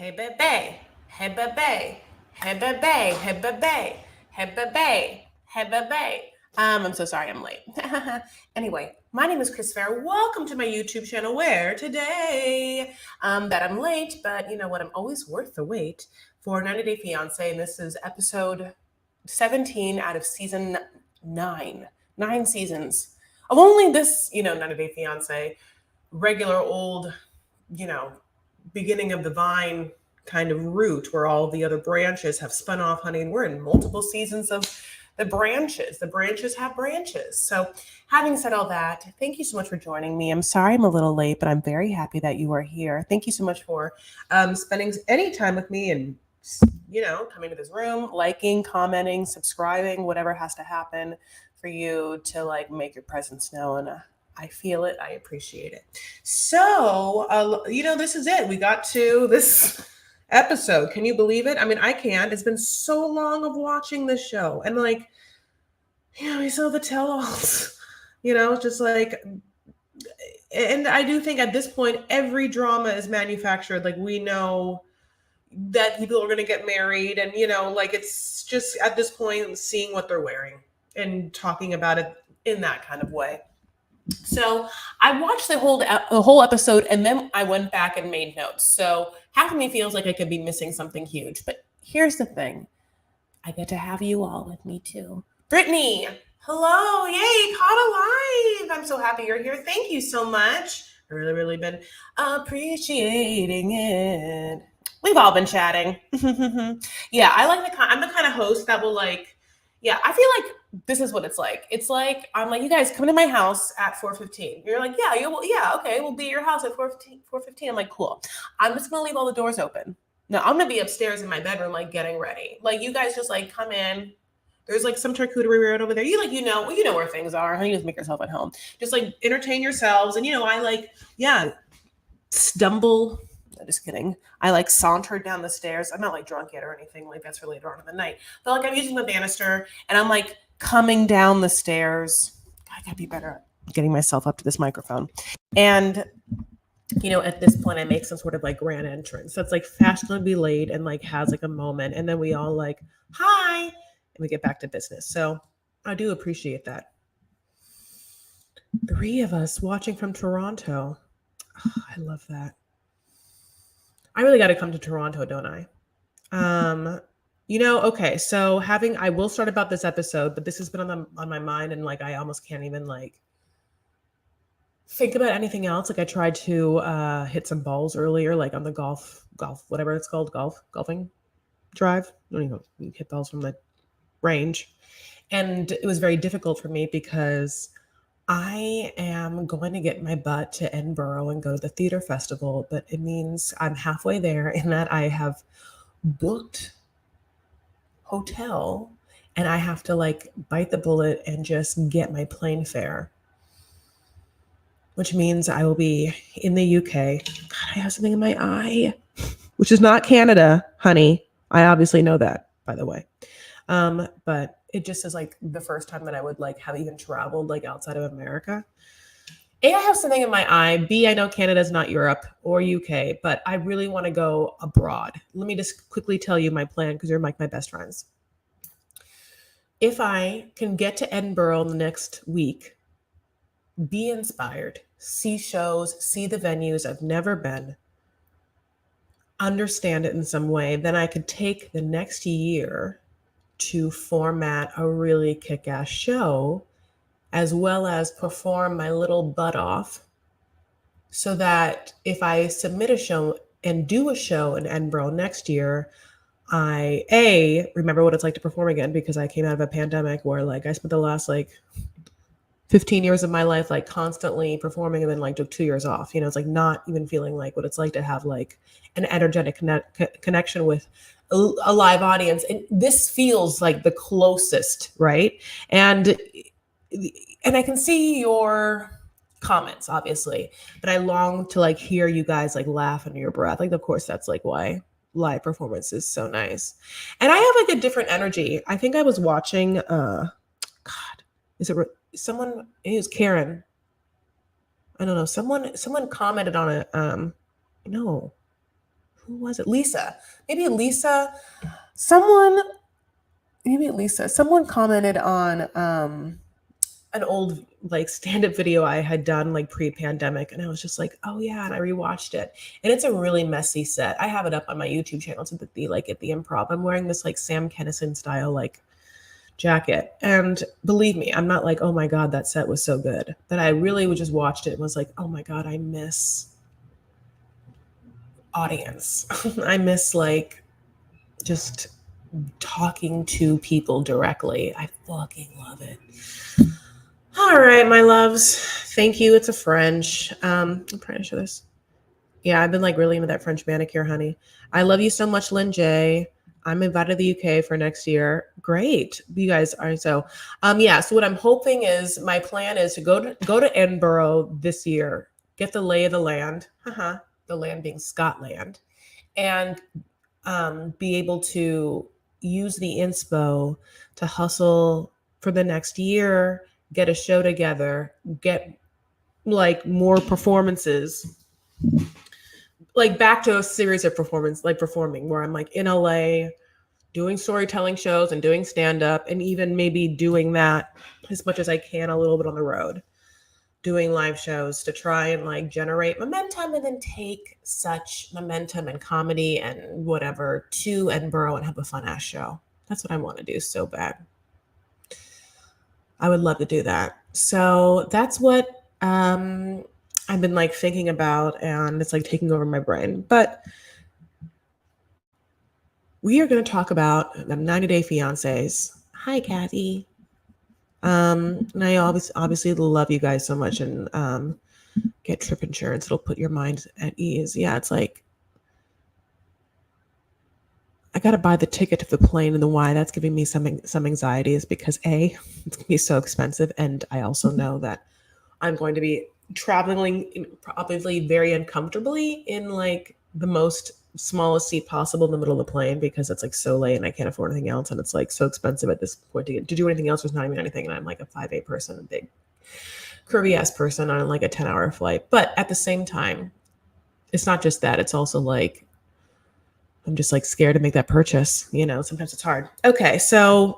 Hey bebe, hey bebe, hey bebe, hey bebe, hey bebe, hey bebe. I'm so sorry I'm late. Anyway, my name is Chris Fair. Welcome to my YouTube channel where today that I'm late, but you know what? I'm always worth the wait for 90 Day Fiancé, and this is episode 17 out of season 9. 9 seasons of only this, 90 Day Fiancé, regular old, you know, beginning of the vine kind of route where all the other branches have spun off, honey. And we're in multiple seasons of the branches. The branches have branches. So, having said all that, thank you so much for joining me. I'm sorry I'm a little late, but I'm very happy that you are here. Thank you so much for spending any time with me and coming to this room, liking, commenting, subscribing, whatever has to happen for you to like make your presence known. I feel it. I appreciate it. So, this is it. We got to this episode. Can you believe it? I mean, I can't. It's been so long of watching this show. And like, we saw the tell-alls, just like, and I do think at this point, every drama is manufactured. Like, we know that people are going to get married. And, like, it's just at this point, seeing what they're wearing and talking about it in that kind of way. So I watched the whole episode, and then I went back and made notes. So half of me feels like I could be missing something huge. But here's the thing. I get to have you all with me too. Brittany, hello. Yay, caught alive. I'm so happy you're here. Thank you so much. I really been appreciating it. We've all been chatting. Yeah, I'm the kind of host that will I feel like this is what it's like. It's like I'm like, you guys come to my house at 4:15. You're like, okay, we'll be at your house at 4:15. I'm like, cool. I'm just gonna leave all the doors open. No, I'm gonna be upstairs in my bedroom, like getting ready. Like you guys just like come in. There's like some charcuterie right over there. You know where things are. Honey, just make yourself at home. Just like entertain yourselves. And I stumble. No, just kidding. I like sauntered down the stairs. I'm not like drunk yet or anything. Like that's for later on in the night. But like I'm using the banister and I'm like coming down the stairs. I gotta be better at getting myself up to this microphone. And at this point I make some sort of like grand entrance that's like fashionably late and like has like a moment, and then we all like hi and we get back to business. So I do appreciate that. 3 of us watching from Toronto. Oh, I love that. I really got to come to Toronto, don't I? Okay. So I will start about this episode, but this has been on my mind, and like I almost can't even like think about anything else. Like I tried to hit some balls earlier, like on the golf, whatever it's called, golfing drive. I don't even know, you hit balls from the range, and it was very difficult for me because I am going to get my butt to Edinburgh and go to the theater festival, but it means I'm halfway there in that I have booked hotel and I have to like bite the bullet and just get my plane fare, which means I will be in the UK. God, I have something in my eye, which is not Canada, honey. I obviously know that, by the way. But it just is like the first time that I would like have even traveled like outside of America. A, I have something in my eye. B, I know Canada's not Europe or UK, but I really want to go abroad. Let me just quickly tell you my plan because you're like my best friends. If I can get to Edinburgh in the next week, be inspired, see shows, see the venues I've never been, understand it in some way, then I could take the next year to format a really kick-ass show as well as perform my little butt off so that if I submit a show and do a show in Edinburgh next year, I remember what it's like to perform again, because I came out of a pandemic where like I spent the last like 15 years of my life like constantly performing and then like took 2 years off. It's like not even feeling like what it's like to have like an energetic connection with a live audience. And this feels like the closest, right? And I can see your comments, obviously, but I long to like hear you guys like laugh under your breath. Like, of course, that's like why live performance is so nice. And I have like a different energy. I think I was watching, God, is it someone? It was Karen. I don't know. Someone commented on it. No. who was it? Lisa. Maybe Lisa. Someone commented on an old like stand-up video I had done like pre-pandemic, and I was just like, oh yeah, and I rewatched it, and it's a really messy set. I have it up on my YouTube channel. It's at the Improv. I'm wearing this like Sam Kinison style like jacket, and believe me, I'm not like, oh my god, that set was so good, but I really just watched it and was like, oh my god, I miss audience. I miss like just talking to people directly. I fucking love it. All right, my loves. Thank you. It's a French. I'm trying to show this. Yeah, I've been like really into that French manicure, honey. I love you so much, Lynn J. I'm invited to the UK for next year. Great. You guys are so yeah, so what I'm hoping is my plan is to go to Edinburgh this year, get the lay of the land. The land being Scotland, and be able to use the inspo to hustle for the next year, get a show together, get like more performances, like back to a series of performing where I'm like in LA doing storytelling shows and doing stand-up, and even maybe doing that as much as I can a little bit on the road, doing live shows to try and like generate momentum, and then take such momentum and comedy and whatever to Edinburgh and have a fun ass show. That's what I want to do so bad. I would love to do that. So that's what I've been like thinking about, and it's like taking over my brain. But we are going to talk about the 90-day fiancés. Hi, Kathy. And I obviously love you guys so much, and get trip insurance. It'll put your mind at ease. Yeah, it's like I got to buy the ticket to the plane, and the why that's giving me some anxiety is because A, it's going to be so expensive, and I also know that I'm going to be traveling probably very uncomfortably in like the most smallest seat possible in the middle of the plane, because it's like so late and I can't afford anything else, and it's like so expensive at this point to do anything else. There's not even anything, and I'm like a 5'8" person, a big curvy ass person on like a 10-hour flight. But at the same time, it's not just that, it's also like I'm just like scared to make that purchase. Sometimes it's hard. Okay, so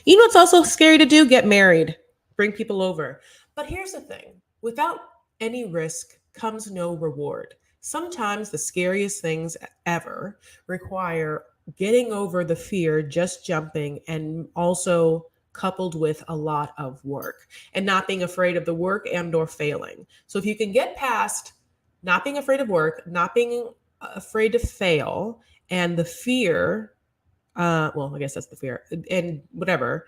you know what's also scary to do? Get married, bring people over. But here's the thing: without any risk comes no reward. Sometimes the scariest things ever require getting over the fear, just jumping, and also coupled with a lot of work, and not being afraid of the work and or failing. So if you can get past not being afraid of work, not being afraid to fail, and the fear, well, I guess that's the fear, and whatever,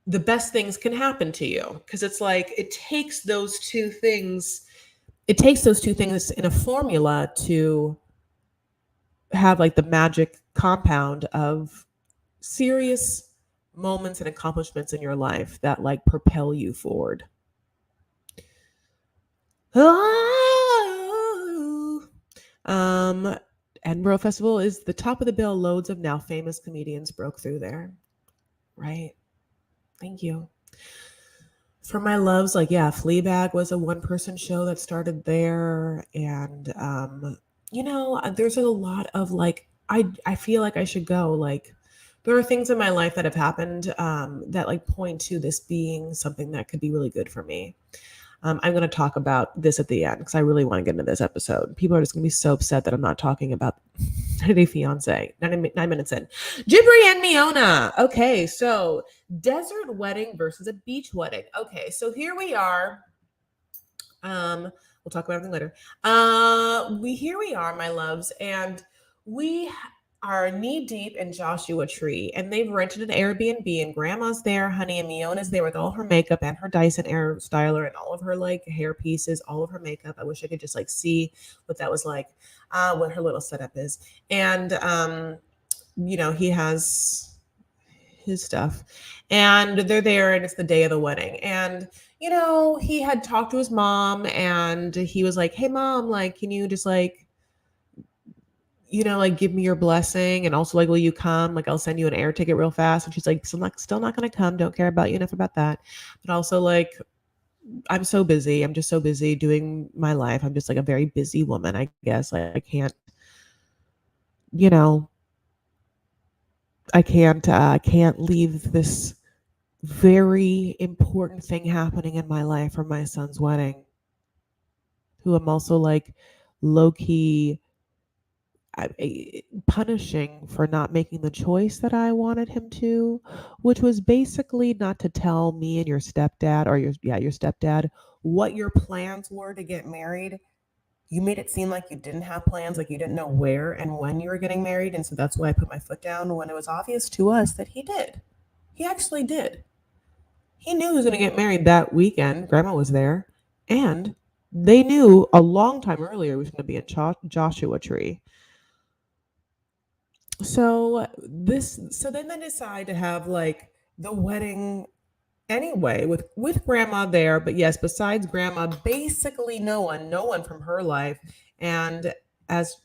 the best things can happen to you. Because it's like it takes those two things in a formula to have like the magic compound of serious moments and accomplishments in your life that like propel you forward. Edinburgh Festival is the top of the bill. Loads of now famous comedians broke through there. Right. Thank you. For my loves, like, yeah, Fleabag was a one-person show that started there. And, there's a lot of like, I feel like I should go. Like, there are things in my life that have happened that like point to this being something that could be really good for me. I'm going to talk about this at the end because I really want to get into this episode. People are just going to be so upset that I'm not talking about 90-day fiancé. 9 minutes in. Jibri and Miona. Okay, so desert wedding versus a beach wedding. Okay, so here we are. We'll talk about everything later. Here we are, my loves, and we are knee deep in Joshua Tree, and they've rented an Airbnb, and Grandma's there, honey, and Miona's there with all her makeup and her Dyson air styler and all of her like hair pieces, all of her makeup. I wish I could just like see what that was like, what her little setup is. And he has his stuff, and they're there, and it's the day of the wedding. And he had talked to his mom, and he was like, hey mom, like, can you just like like give me your blessing, and also like, will you come? Like, I'll send you an air ticket real fast. And she's like, still not gonna come. Don't care about you enough about that. But also like, I'm so busy. I'm just so busy doing my life. I'm just like a very busy woman, I guess. Like you know, I can't leave this very important thing happening in my life for my son's wedding, who I'm also like low key punishing for not making the choice that I wanted him to, which was basically not to tell me and your stepdad or your stepdad what your plans were to get married. You made it seem like you didn't have plans, like you didn't know where and when you were getting married, and so that's why I put my foot down when it was obvious to us that he did. He actually did. He knew he was going to get married that weekend. Grandma was there, and they knew a long time earlier he was going to be in Joshua Tree. So then they decide to have like the wedding anyway with grandma there, but yes, besides grandma, basically no one from her life. And as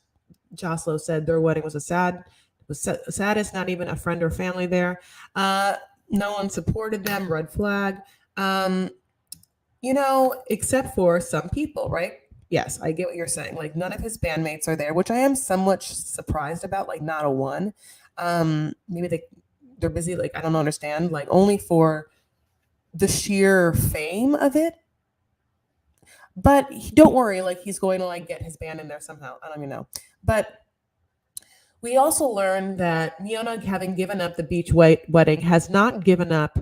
Joslo said, their wedding was saddest, not even a friend or family there. uh no one supported them, red flag. um except for some people, right? Yes, I get what you're saying. Like none of his bandmates are there, which I am somewhat surprised about. Like not a one. Maybe they're busy. Like I don't understand. Like only for the sheer fame of it. But don't worry. Like he's going to like get his band in there somehow. I don't even know. But we also learned that Miona, having given up the beach wedding, has not given up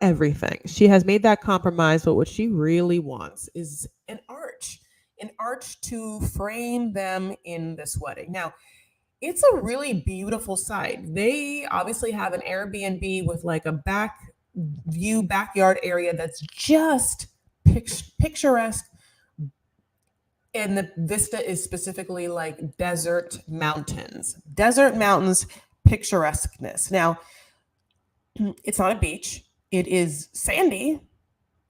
everything. She has made that compromise, but what she really wants is an arch to frame them in this wedding. Now, it's a really beautiful site. They obviously have an Airbnb with like a backyard area that's just picturesque, and the vista is specifically like desert mountains picturesqueness. Now, it's not a beach. It is sandy.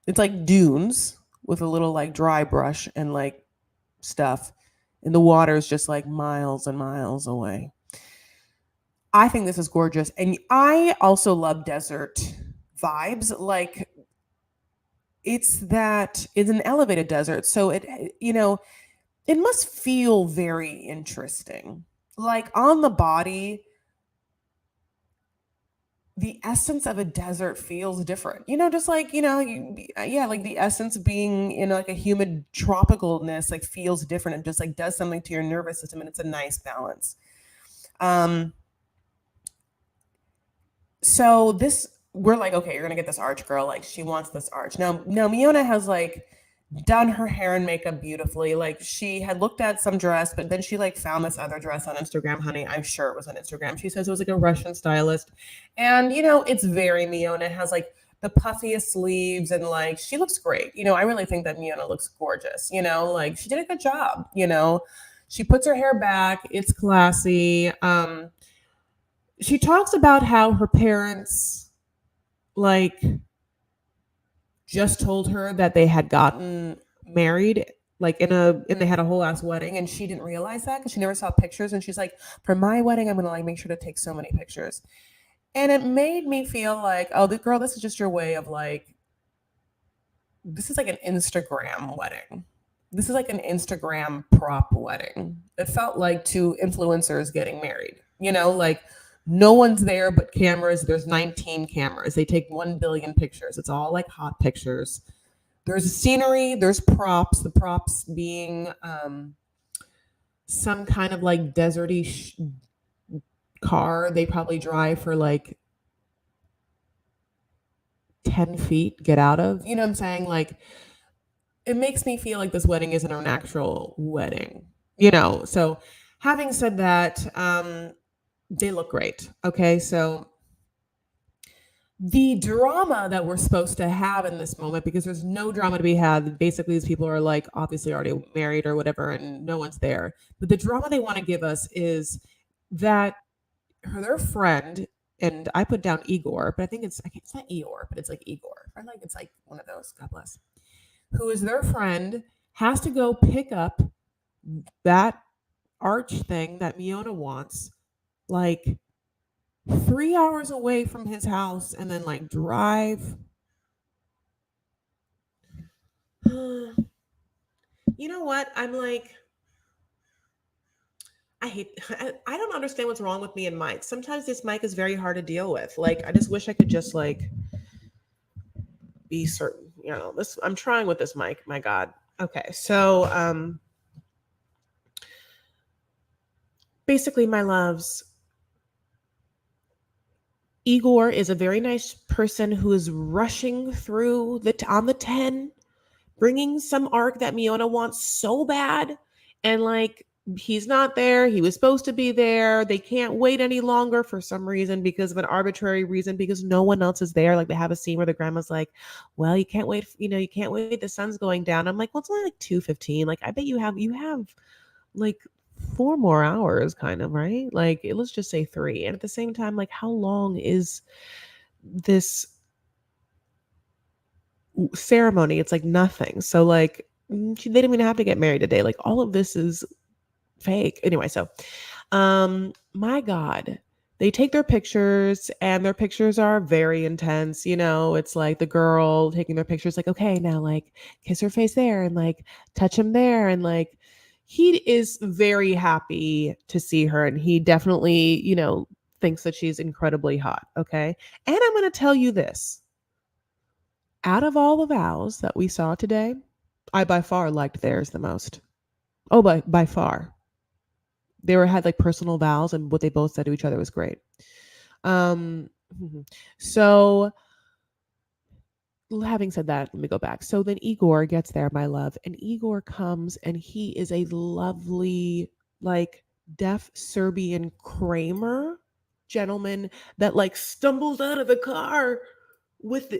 It's like dunes with a little like dry brush and like stuff. And the water is just like miles and miles away. I think this is gorgeous. And I also love desert vibes. Like it's an elevated desert. So it must feel very interesting. Like on the body, the essence of a desert feels different. Just like, yeah, like the essence of being in like a humid tropicalness like feels different and just like does something to your nervous system, and it's a nice balance. Um so this we're like, okay, you're gonna get this arch girl. Like she wants this arch. Now Miona has like done her hair and makeup beautifully. Like she had looked at some dress, but then she like found this other dress on Instagram. Honey, I'm sure it was on Instagram. She says it was like a Russian stylist, and it's very Miona. It has like the puffiest sleeves, and like she looks great. I really think that Miona looks gorgeous. Like she did a good job. She puts her hair back. It's classy. She talks about how her parents like just told her that they had gotten married like and they had a whole ass wedding, and she didn't realize that because she never saw pictures, and she's like, for my wedding I'm gonna like make sure to take so many pictures. And it made me feel like, oh, the girl, this is just your way of like, this is like an Instagram wedding. This is like an Instagram prop wedding. It felt like two influencers getting married. Like no one's there but cameras. There's 19 cameras. They take 1 billion pictures. It's all like hot pictures. There's scenery, there's props, the props being some kind of like deserty car they probably drive for like 10 feet, get out of. You know what I'm saying? Like, it makes me feel like this wedding isn't an actual wedding, So, having said that, they look great. Okay, so the drama that we're supposed to have in this moment, because there's no drama to be had. Basically, these people are like obviously already married or whatever, and no one's there. But the drama they want to give us is that their friend, and I put down Igor, but I think it's not Eeyore, but it's like Igor. I like it's like one of those. God bless. Who is their friend has to go pick up that arch thing that Miona wants, like 3 hours away from his house, and then like drive You know what? I'm like, I don't understand what's wrong with me and Mike. Sometimes this mic is very hard to deal with. Like, I just wish I could just like be certain, this, I'm trying with this mic. My God. Okay. So, basically, my loves, Igor is a very nice person who is rushing through on the 10, bringing some arc that Miona wants so bad. And like, he's not there. He was supposed to be there. They can't wait any longer for some reason, because of an arbitrary reason, because no one else is there. Like, they have a scene where the grandma's like, well, you can't wait. You can't wait. The sun's going down. I'm like, well, it's only like 2:15. Like, I bet you have like 4 more hours, kind of, right? Like, let's just say 3. And at the same time, like, how long is this ceremony? It's like nothing. So like, they didn't even have to get married today. Like, all of this is fake. Anyway, so my God, they take their pictures, and their pictures are very intense. It's like the girl taking their pictures, like, okay, now like kiss her face there, and like touch him there, and like, he is very happy to see her, and he definitely, thinks that she's incredibly hot. Okay. And I'm going to tell you this: out of all the vows that we saw today, I by far liked theirs the most. Oh, by far. Had like personal vows, and what they both said to each other was great. Um so having said that, let me go back. So then Igor gets there, my love, and Igor comes, and he is a lovely, like, deaf Serbian Kramer gentleman that like stumbles out of the car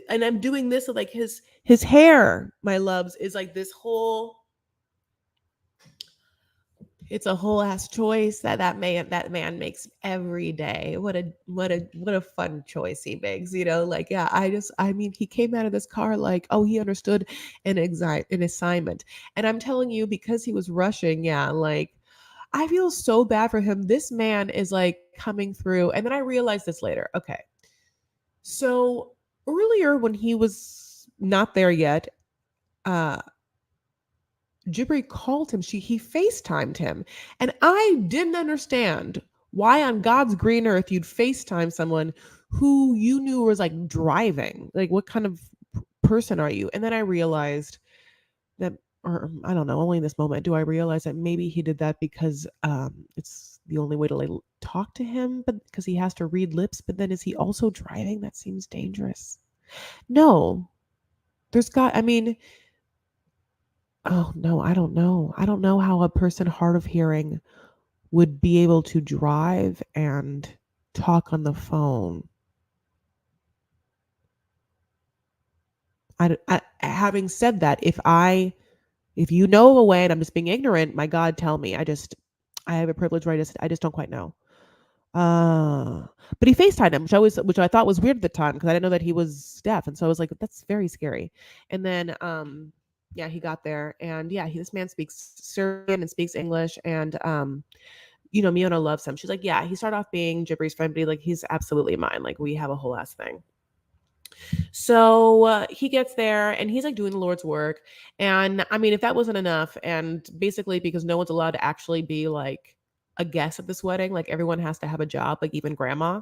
and I'm doing this, like, his hair, my loves, is like this whole, it's a whole ass choice that man makes every day. What a fun choice he makes, like, yeah, I mean, he came out of this car like, oh, he understood an assignment. And I'm telling you, because he was rushing, yeah, like, I feel so bad for him. This man is like coming through. And then I realized this later. Okay. So earlier, when he was not there yet, uh Jibri called him. He FaceTimed him. And I didn't understand why on God's green earth you'd FaceTime someone who you knew was like driving. Like, what kind of person are you? And then I realized that, or I don't know, only in this moment do I realize that maybe he did that because it's the only way to like talk to him, but because he has to read lips. But then, is he also driving? That seems dangerous. No, I mean, oh no, I don't know. I don't know how a person hard of hearing would be able to drive and talk on the phone. Having said that, if you know of a way and I'm just being ignorant, my God, tell me. I have a privilege, right? I just don't quite know. But he FaceTimed him, which I thought was weird at the time, because I didn't know that he was deaf, and so I was like, that's very scary. And then yeah, he got there, and yeah, this man speaks Serbian and speaks English, and Miona loves him. She's like, yeah, he started off being Jibri's friend, but he's absolutely mine. Like, we have a whole ass thing. So he gets there, and he's like doing the Lord's work. And I mean, if that wasn't enough, and basically because no one's allowed to actually be like a guest at this wedding, like everyone has to have a job, like even grandma.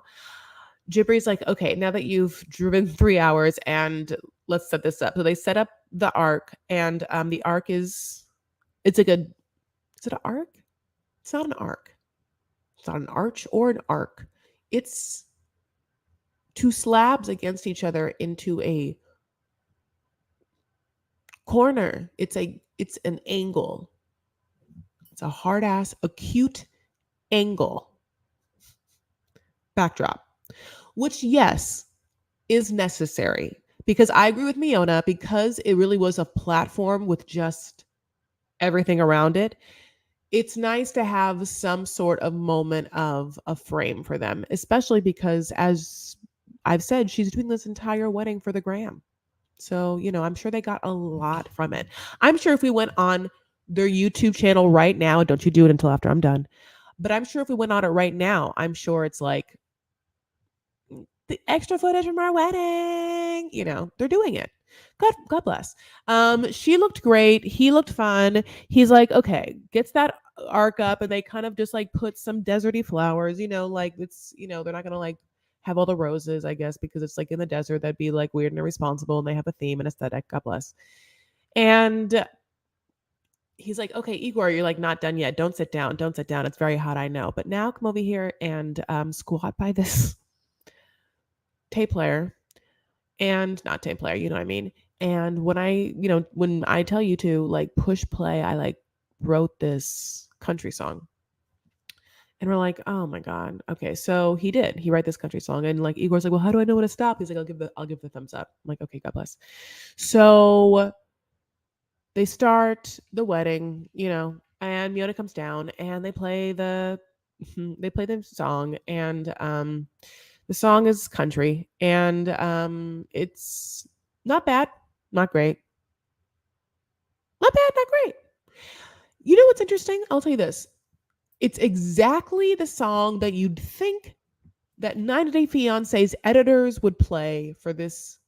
Jibri's like, okay, now that you've driven 3 hours, and let's set this up. So they set up the ark, and the ark is it an ark? It's not an ark. It's not an arch or an arc. It's two slabs against each other into a corner. It's an angle. It's a hard ass acute angle backdrop, which, yes, is necessary, because I agree with Miona, because it really was a platform with just everything around it. It's nice to have some sort of moment of a frame for them, especially because, as I've said, she's doing this entire wedding for the gram. So, I'm sure they got a lot from it. I'm sure if we went on their YouTube channel right now, don't you do it until after I'm done, but I'm sure if we went on it right now, I'm sure it's like the extra footage from our wedding, they're doing it. God bless. She looked great. He looked fun. He's like, okay, gets that arc up, and they kind of just like put some deserty flowers, like it's, they're not gonna like have all the roses, I guess, because it's like in the desert. That'd be like weird and irresponsible, and they have a theme and aesthetic. God bless. And he's like, okay, Igor, you're like not done yet. Don't sit down. Don't sit down. It's very hot, I know. But now come over here and squat by this tape player and not tape player, you know what I mean? And when I tell you to like push play, I like wrote this country song. And we're like, oh my God. Okay. So he did. He wrote this country song. And like Igor's like, well, how do I know when to stop? He's like, I'll give the thumbs up. I'm like, okay, God bless. So they start the wedding, and Miona comes down and they play the song, and the song is country, and it's not bad, not great. Not bad, not great. You know what's interesting? I'll tell you this. It's exactly the song that you'd think that 90 Day Fiancé's editors would play for this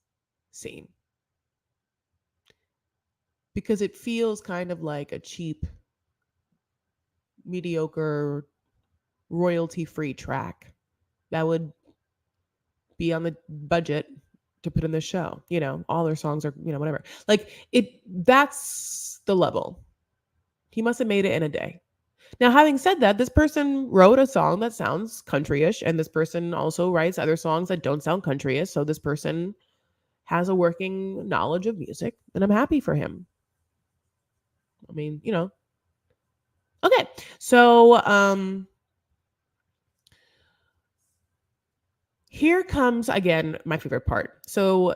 scene. Because it feels kind of like a cheap, mediocre, royalty-free track that would be on the budget to put in the show. All their songs are, whatever. Like that's the level. He must have made it in a day. Now, having said that, this person wrote a song that sounds countryish, and this person also writes other songs that don't sound countryish. So this person has a working knowledge of music, and I'm happy for him. I mean, Okay. So here comes again my favorite part. So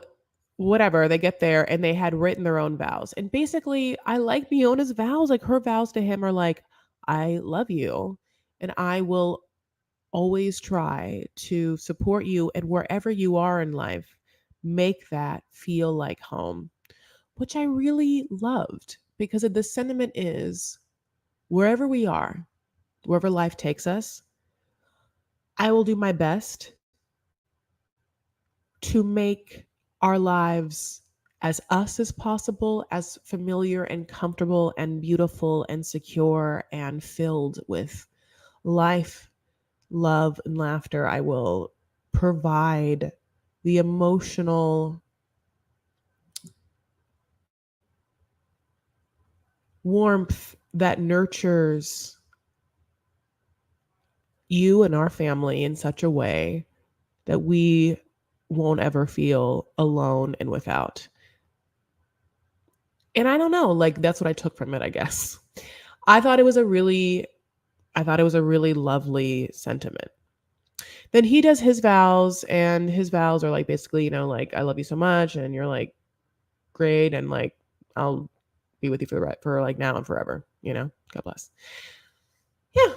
whatever, they get there and they had written their own vows. And basically, I like Miona's vows. Like her vows to him are like, I love you and I will always try to support you, and wherever you are in life, make that feel like home, which I really loved, because the sentiment is wherever we are, wherever life takes us, I will do my best to make our lives as us as possible, as familiar and comfortable and beautiful and secure and filled with life, love, and laughter. I will provide the emotional warmth that nurtures you and our family in such a way that we won't ever feel alone and without. And I don't know, like that's what I took from it, I guess. I thought it was a really lovely sentiment. Then he does his vows, and his vows are like basically, like I love you so much, and you're like great, and like I'll be with you for like now and forever, God bless. Yeah.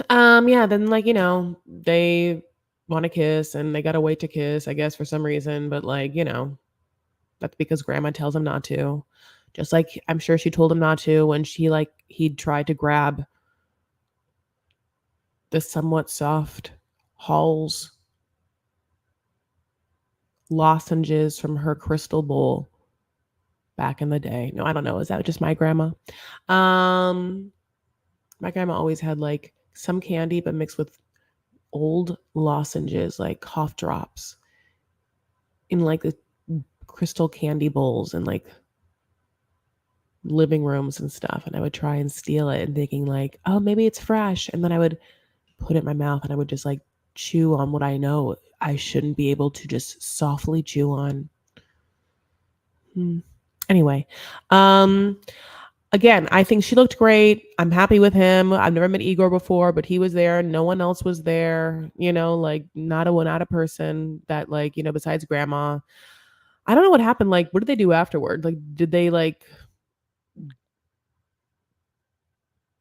Yeah, then like, they want to kiss and they gotta wait to kiss, I guess, for some reason, but like, that's because grandma tells him not to. Just like I'm sure she told him not to when he'd tried to grab the somewhat soft Hall's lozenges from her crystal bowl back in the day. No, I don't know. Is that just my grandma? My grandma always had like some candy, but mixed with old lozenges, like cough drops in like the crystal candy bowls and like living rooms and stuff. And I would try and steal it and thinking like, oh, maybe it's fresh. And then I would put it in my mouth and I would just like chew on what I know I shouldn't be able to just softly chew on. Anyway, again, I think she looked great. I'm happy with him. I've never met Igor before, but he was there. No one else was there. Like not a person that like, besides grandma. I don't know what happened. Like, what did they do afterward? Like, did they like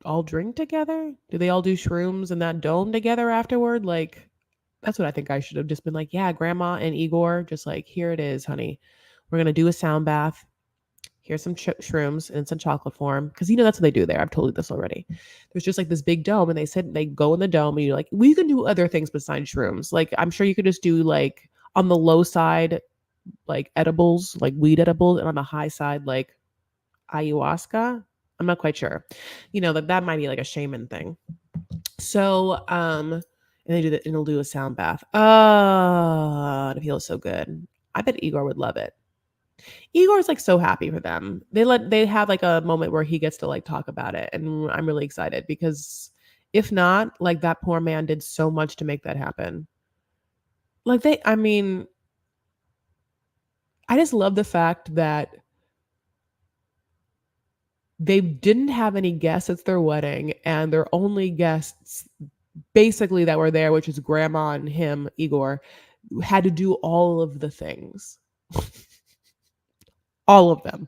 all drink together? Did they all do shrooms in that dome together afterward? Like, that's what I think I should have just been like, yeah, grandma and Igor, just like, here it is, honey. We're going to do a sound bath. Here's some shrooms in some chocolate form. Because, that's what they do there. I've told you this already. There's just like this big dome, and they said they go in the dome, and you're like, well, you can do other things besides shrooms. Like, I'm sure you could just do like on the low side, like edibles, like weed edibles, and on the high side, like ayahuasca. I'm not quite sure. That might be like a shaman thing. So, and and it'll do a sound bath. It feels so good. I bet Igor would love it. Igor's like so happy for them. They have like a moment where he gets to like talk about it, and I'm really excited because if not, like that poor man did so much to make that happen. Like I mean, I just love the fact that they didn't have any guests at their wedding, and their only guests basically that were there, which is grandma and him, Igor, had to do all of the things. All of them.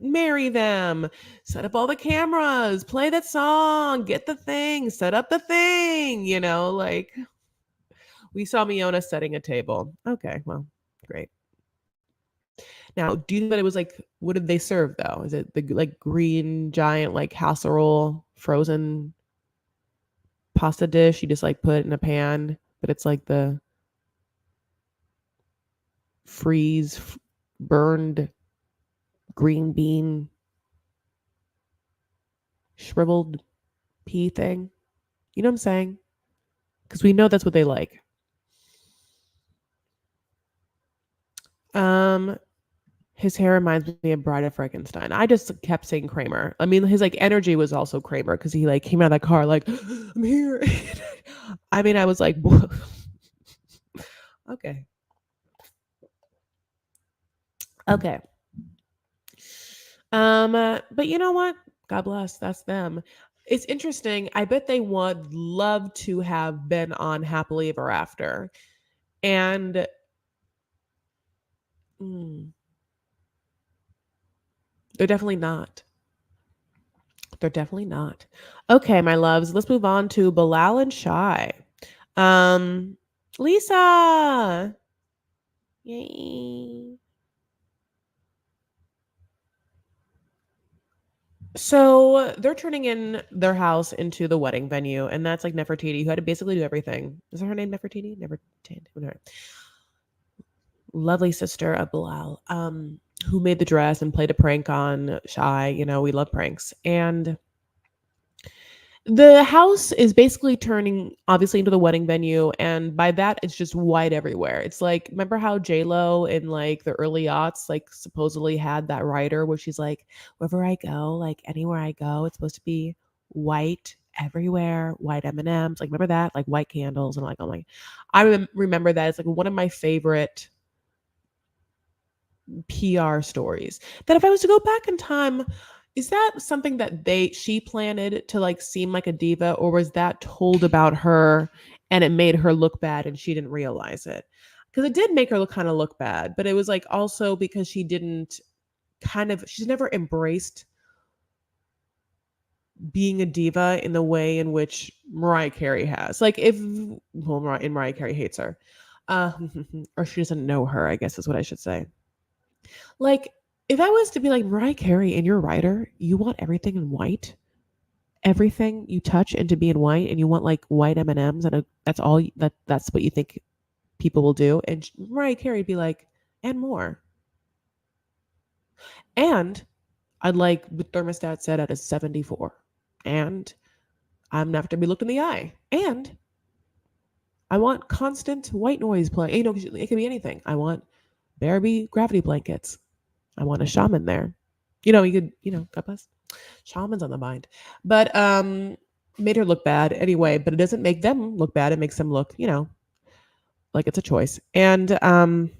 Marry them, set up all the cameras, play that song, get the thing, set up the thing, like we saw Miona setting a table. Okay, well, great. Now, do you know that it was like, what did they serve though? Is it the like green giant like casserole frozen pasta dish? You just like put it in a pan, but it's like the burned green bean shriveled pea thing. You know what I'm saying? Because we know that's what they like. His hair reminds me of Bride of Frankenstein. I just kept saying Kramer. I mean, his like energy was also Kramer because he like came out of that car like, I'm here. I mean, I was like, okay. Okay. But you know what? God bless. That's them. It's interesting. I bet they would love to have been on Happily Ever After. And they're definitely not. They're definitely not. Okay, my loves, let's move on to Bilal and Shy. Lisa. Yay. So they're turning in their house into the wedding venue, and that's like Nefertiti, who had to basically do everything. Is that her name, Nefertiti? Nefertiti. Lovely sister of Bilal, who made the dress and played a prank on Shy. We love pranks. And the house is basically turning obviously into the wedding venue, and by that it's just white everywhere. It's like, remember how J-Lo in like the early aughts like supposedly had that writer where she's like, wherever I go, like anywhere I go, it's supposed to be white everywhere, white M&Ms. Like, remember that? Like white candles. And like, oh my, remember that. It's like one of my favorite PR stories. That if I was to go back in time, is that something that she planted to like seem like a diva, or was that told about her and it made her look bad and she didn't realize it? Because it did make her kind of look bad, but it was like also because she's never embraced being a diva in the way in which Mariah Carey has. Like Mariah Carey hates her. Or she doesn't know her, I guess is what I should say. Like, if I was to be like, Mariah Carey, and you're a writer, you want everything in white, everything you touch and to be in white, and you want like white M&Ms, and that's what you think people will do. And Mariah Carey would be like, and more. And I'd like the thermostat set at a 74. And I'm not to be looked in the eye. And I want constant white noise playing. It can be anything. I want Barbie gravity blankets. I want a shaman there. You could, God bless. Shaman's on the mind. But made her look bad anyway, but it doesn't make them look bad. It makes them look, like it's a choice. And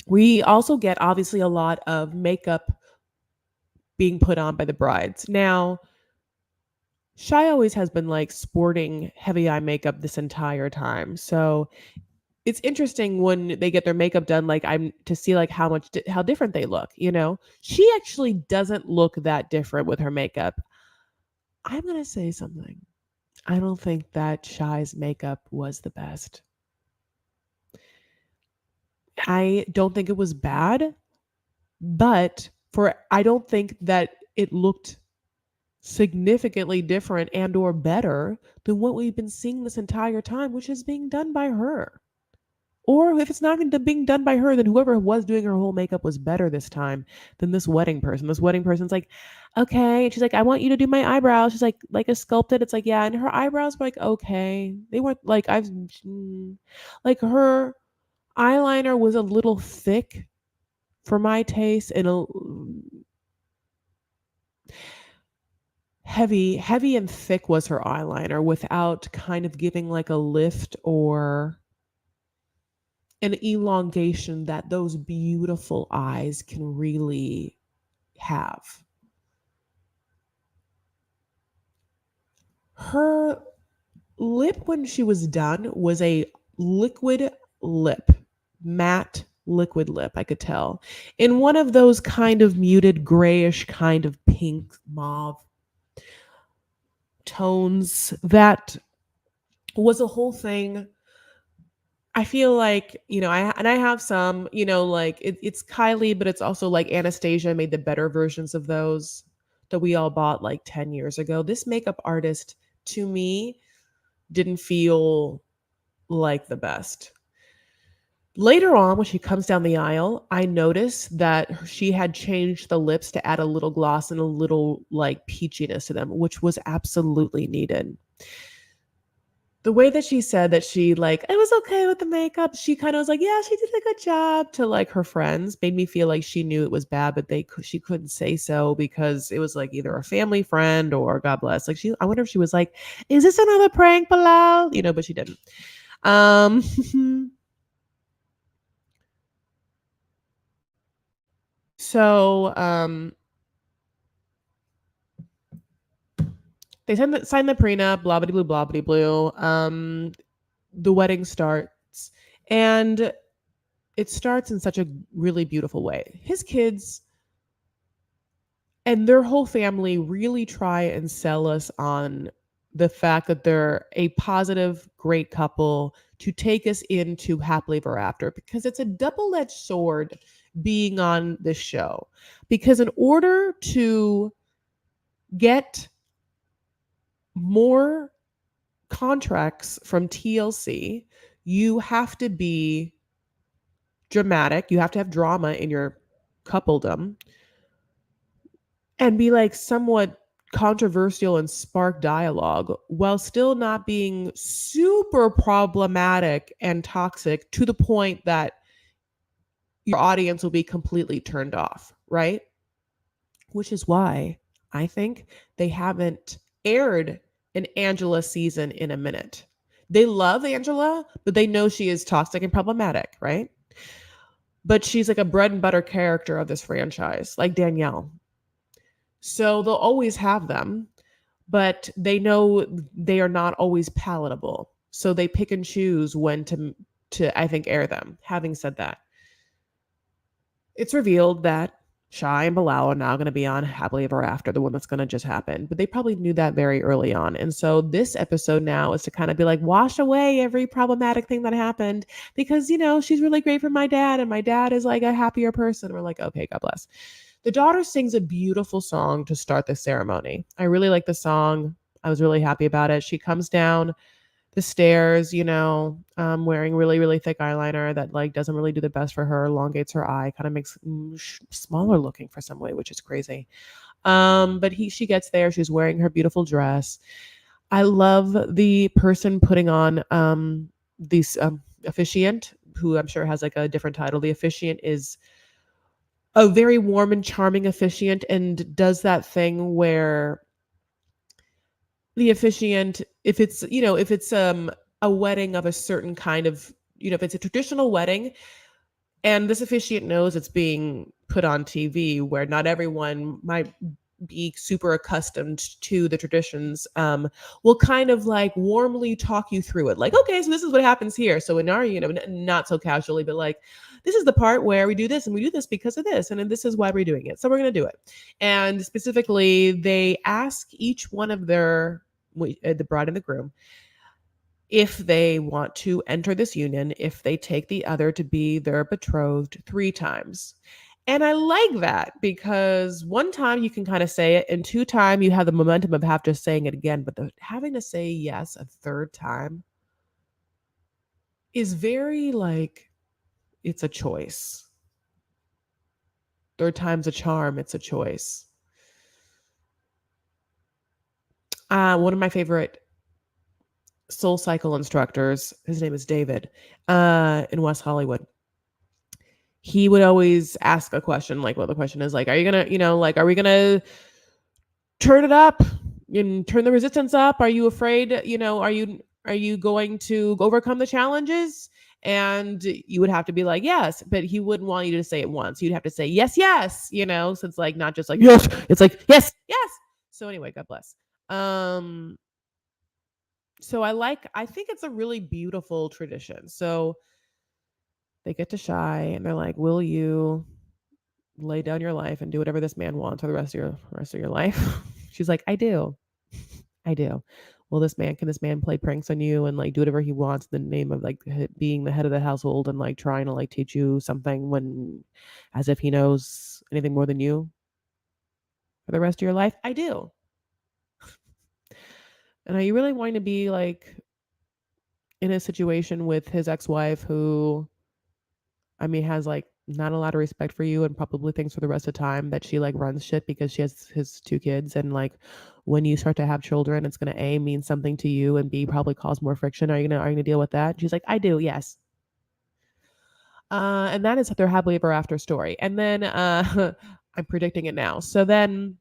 we also get obviously a lot of makeup being put on by the brides. Now, Shy always has been like sporting heavy eye makeup this entire time. So it's interesting when they get their makeup done, like I'm to see like how different they look. She actually doesn't look that different with her makeup. I'm gonna say something. I don't think that Shy's makeup was the best. I don't think it was bad, but I don't think that it looked significantly different and or better than what we've been seeing this entire time, which is being done by her. Or if it's not even being done by her, then whoever was doing her whole makeup was better this time than this wedding person. This wedding person's like, okay. And she's like, I want you to do my eyebrows. She's like a sculpted. It's like, yeah. And her eyebrows were like, okay. They weren't like, like her eyeliner was a little thick for my taste and a heavy and thick was her eyeliner without kind of giving like a lift or an elongation that those beautiful eyes can really have. Her lip when she was done was a liquid lip, matte liquid lip, I could tell. In one of those kind of muted grayish kind of pink mauve tones that was a whole thing. I feel like, I have some, like it's Kylie, but it's also like Anastasia made the better versions of those that we all bought like 10 years ago. This makeup artist to me didn't feel like the best. Later on, when she comes down the aisle, I noticed that she had changed the lips to add a little gloss and a little like peachiness to them, which was absolutely needed. The way that she said that she like it was okay with the makeup, she kind of was like, yeah, she did a good job to like her friends, made me feel like she knew it was bad, but she couldn't say so because it was like either a family friend or God bless. Like I wonder if she was like, is this another prank, Bilal? But she didn't. Um so they sign the prenup, blah blah blah blah blue. The wedding starts and it starts in such a really beautiful way. His kids and their whole family really try and sell us on the fact that they're a positive, great couple to take us into happily ever after because it's a double-edged sword being on this show. Because in order to get more contracts from TLC, you have to be dramatic, you have to have drama in your coupledom and be like somewhat controversial and spark dialogue while still not being super problematic and toxic to the point that your audience will be completely turned off, right? Which is why I think they haven't aired an Angela season in a minute. They love Angela, but they know she is toxic and problematic, right? But she's like a bread and butter character of this franchise, like Danielle. So they'll always have them, but they know they are not always palatable. So they pick and choose when to I think air them. Having said that, it's revealed that Shy and Bilal are now going to be on Happily Ever After, the one that's going to just happen. But they probably knew that very early on. And so this episode now is to kind of be like, wash away every problematic thing that happened because, she's really great for my dad and my dad is like a happier person. And we're like, okay, God bless. The daughter sings a beautiful song to start the ceremony. I really like the song. I was really happy about it. She comes down the stairs, wearing really, really thick eyeliner that like doesn't really do the best for her, elongates her eye, kind of makes smaller looking for some way, which is crazy. But she gets there, she's wearing her beautiful dress. I love the person putting on this officiant, who I'm sure has like a different title. The officiant is a very warm and charming officiant and does that thing where the officiant, if it's a wedding of a certain kind of, if it's a traditional wedding and this officiant knows it's being put on TV where not everyone might be super accustomed to the traditions, will kind of like warmly talk you through it. Like, okay, so this is what happens here. So in our, not so casually, but like, this is the part where we do this and we do this because of this. And then this is why we're doing it. So we're going to do it. And specifically, they ask each one of the bride and the groom, if they want to enter this union, if they take the other to be their betrothed 3 times. And I like that because 1 time you can kind of say it, and 2 time you have the momentum of have to saying it again. But having to say yes a 3rd time, is very like it's a choice. Third time's a charm, it's a choice. One of my favorite soul cycle instructors, his name is David, in West Hollywood. He would always ask a question, like what the question is, like, are you gonna, like, are we gonna turn it up and turn the resistance up? Are you afraid? Are you going to overcome the challenges? And you would have to be like, yes, but he wouldn't want you to say it once. You'd have to say yes, yes, so it's like not just like yes, it's like yes, yes. So anyway, God bless. Um, so I think it's a really beautiful tradition. So they get to shy and they're like, will you lay down your life and do whatever this man wants for the rest of your life? She's like, I do. I do. Well, can this man play pranks on you and like do whatever he wants in the name of like being the head of the household and like trying to like teach you something when as if he knows anything more than you for the rest of your life? I do. And are you really wanting to be like in a situation with his ex-wife who has like not a lot of respect for you and probably thinks for the rest of the time that she like runs shit because she has his two kids, and like when you start to have children, it's gonna A mean something to you and B probably cause more friction. Are you gonna deal with that? She's like, I do, yes. And that is their happily ever after story. And then I'm predicting it now. So then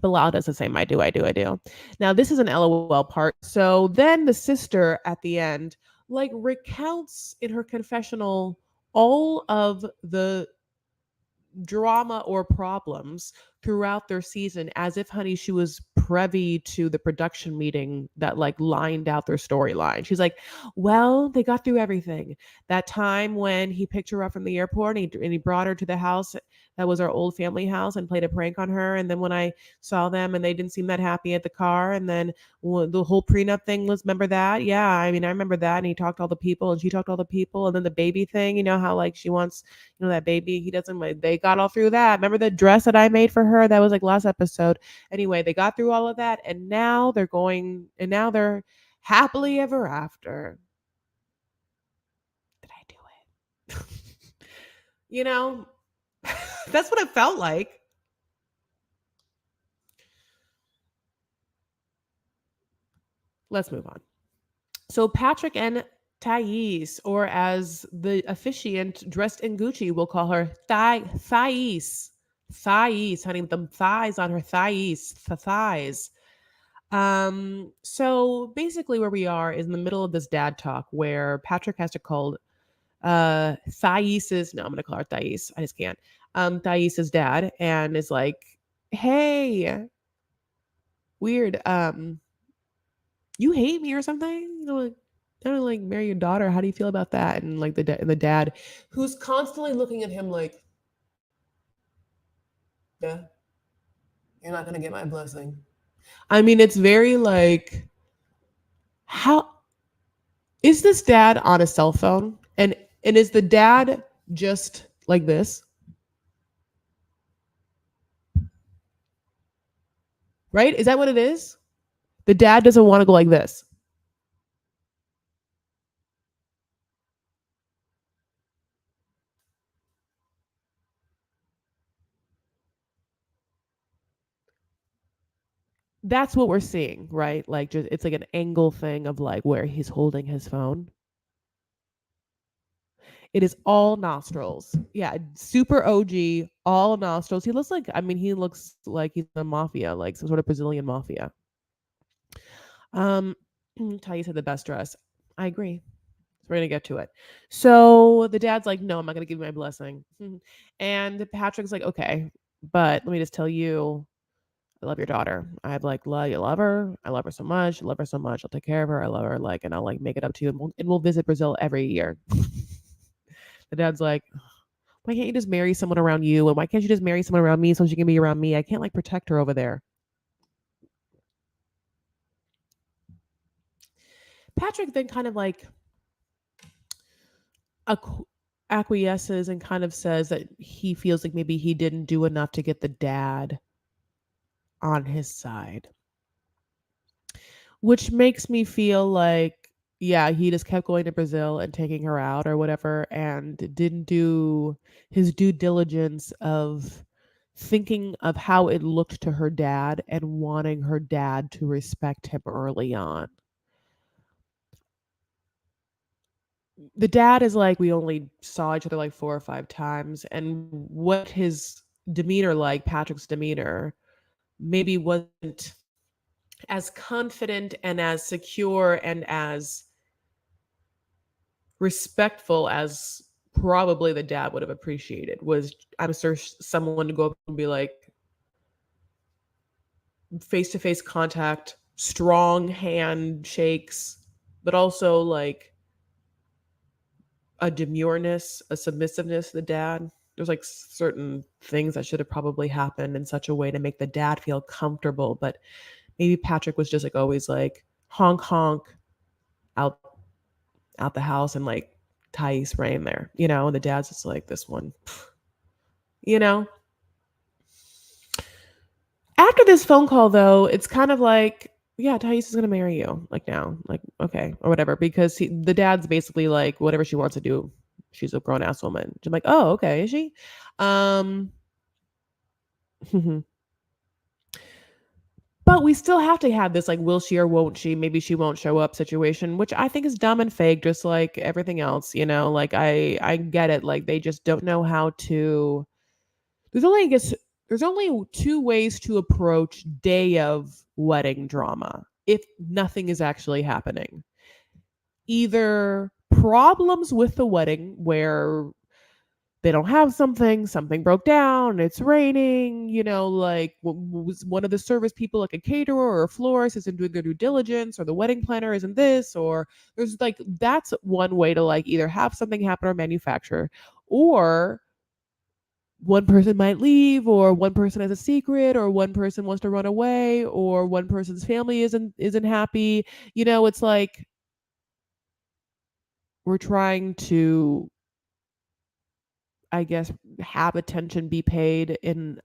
Bilal does the same. I do, I do, I do. Now this is an LOL part. So then the sister at the end like recounts in her confessional all of the drama or problems throughout their season as if honey she was privy to the production meeting that like lined out their storyline. She's like, well, they got through everything. That time when he picked her up from the airport and he brought her to the house that was our old family house and played a prank on her, and then when I saw them and they didn't seem that happy at the car, and then the whole prenup thing was, remember that? Yeah, I remember that. And he talked to all the people and she talked to all the people, and then the baby thing, how like she wants that baby, he doesn't like, they got all through that. Remember the dress that I made for her? That was like last episode. Anyway, they got through all of that and now they're happily ever after. Did I do it? you know, that's what it felt like. Let's move on. So Patrick and Thais, or as the officiant dressed in Gucci will call her, Thais. Thais, honey, with the thighs on her thighs, the thighs. So basically where we are is in the middle of this dad talk where Patrick has to call Thais's, no, I'm gonna call her Thais. I just can't. Thais's dad, and is like, hey, weird, you hate me or something? Like, I don't like marry your daughter. How do you feel about that? And like the dad, who's constantly looking at him like, yeah, you're not gonna get my blessing. It's very like, how is this dad on a cell phone? And is the dad just like this? Right? Is that what it is? The dad doesn't want to go like this. That's what we're seeing, right? Like just it's like an angle thing of like where he's holding his phone. It is all nostrils. Yeah, super OG, all nostrils. He looks like he's a mafia, like some sort of Brazilian mafia. Um, Thais had the best dress. I agree. We're gonna get to it. So the dad's like, no, I'm not gonna give you my blessing. And Patrick's like, okay, but let me just tell you, I love your daughter. I have like love you love her. I love her so much. I love her so much. I'll take care of her. I love her. Like, and I'll like make it up to you. And we'll visit Brazil every year. The dad's like, why can't you just marry someone around you? And why can't you just marry someone around me so she can be around me? I can't like protect her over there. Patrick then kind of like acquiesces and kind of says that he feels like maybe he didn't do enough to get the dad on his side, which makes me feel like yeah, he just kept going to Brazil and taking her out or whatever, and didn't do his due diligence of thinking of how it looked to her dad and wanting her dad to respect him early on. The dad is like, we only saw each other like 4 or 5 times, and what his demeanor, like Patrick's demeanor, maybe wasn't as confident and as secure and as respectful as probably the dad would have appreciated. Was, I'm sure, someone to go up and be like, face to face contact, strong handshakes, but also like a demureness, a submissiveness to the dad. There's like certain things that should have probably happened in such a way to make the dad feel comfortable. But maybe Patrick was just like always like honk honk out out the house, and like Thais ran there, and the dad's just like, this one, you know. After this phone call, though, it's kind of like, yeah, Thais is gonna marry you, like now, like okay, or whatever, because the dad's basically like, whatever she wants to do, she's a grown ass woman. I'm like, oh, okay, is she? Um, but we still have to have this like, will she or won't she? Maybe she won't show up situation, which I think is dumb and fake, just like everything else. Like I get it. Like they just don't know how to. There's only, I guess, there's only two ways to approach day of wedding drama if nothing is actually happening. Either problems with the wedding where they don't have something broke down, it's raining, like was one of the service people, like a caterer or a florist, isn't doing their due diligence, or the wedding planner isn't this, or there's like, that's one way to like either have something happen or manufacture, or one person might leave, or one person has a secret, or one person wants to run away, or one person's family isn't happy. It's like we're trying to, I guess, have attention be paid in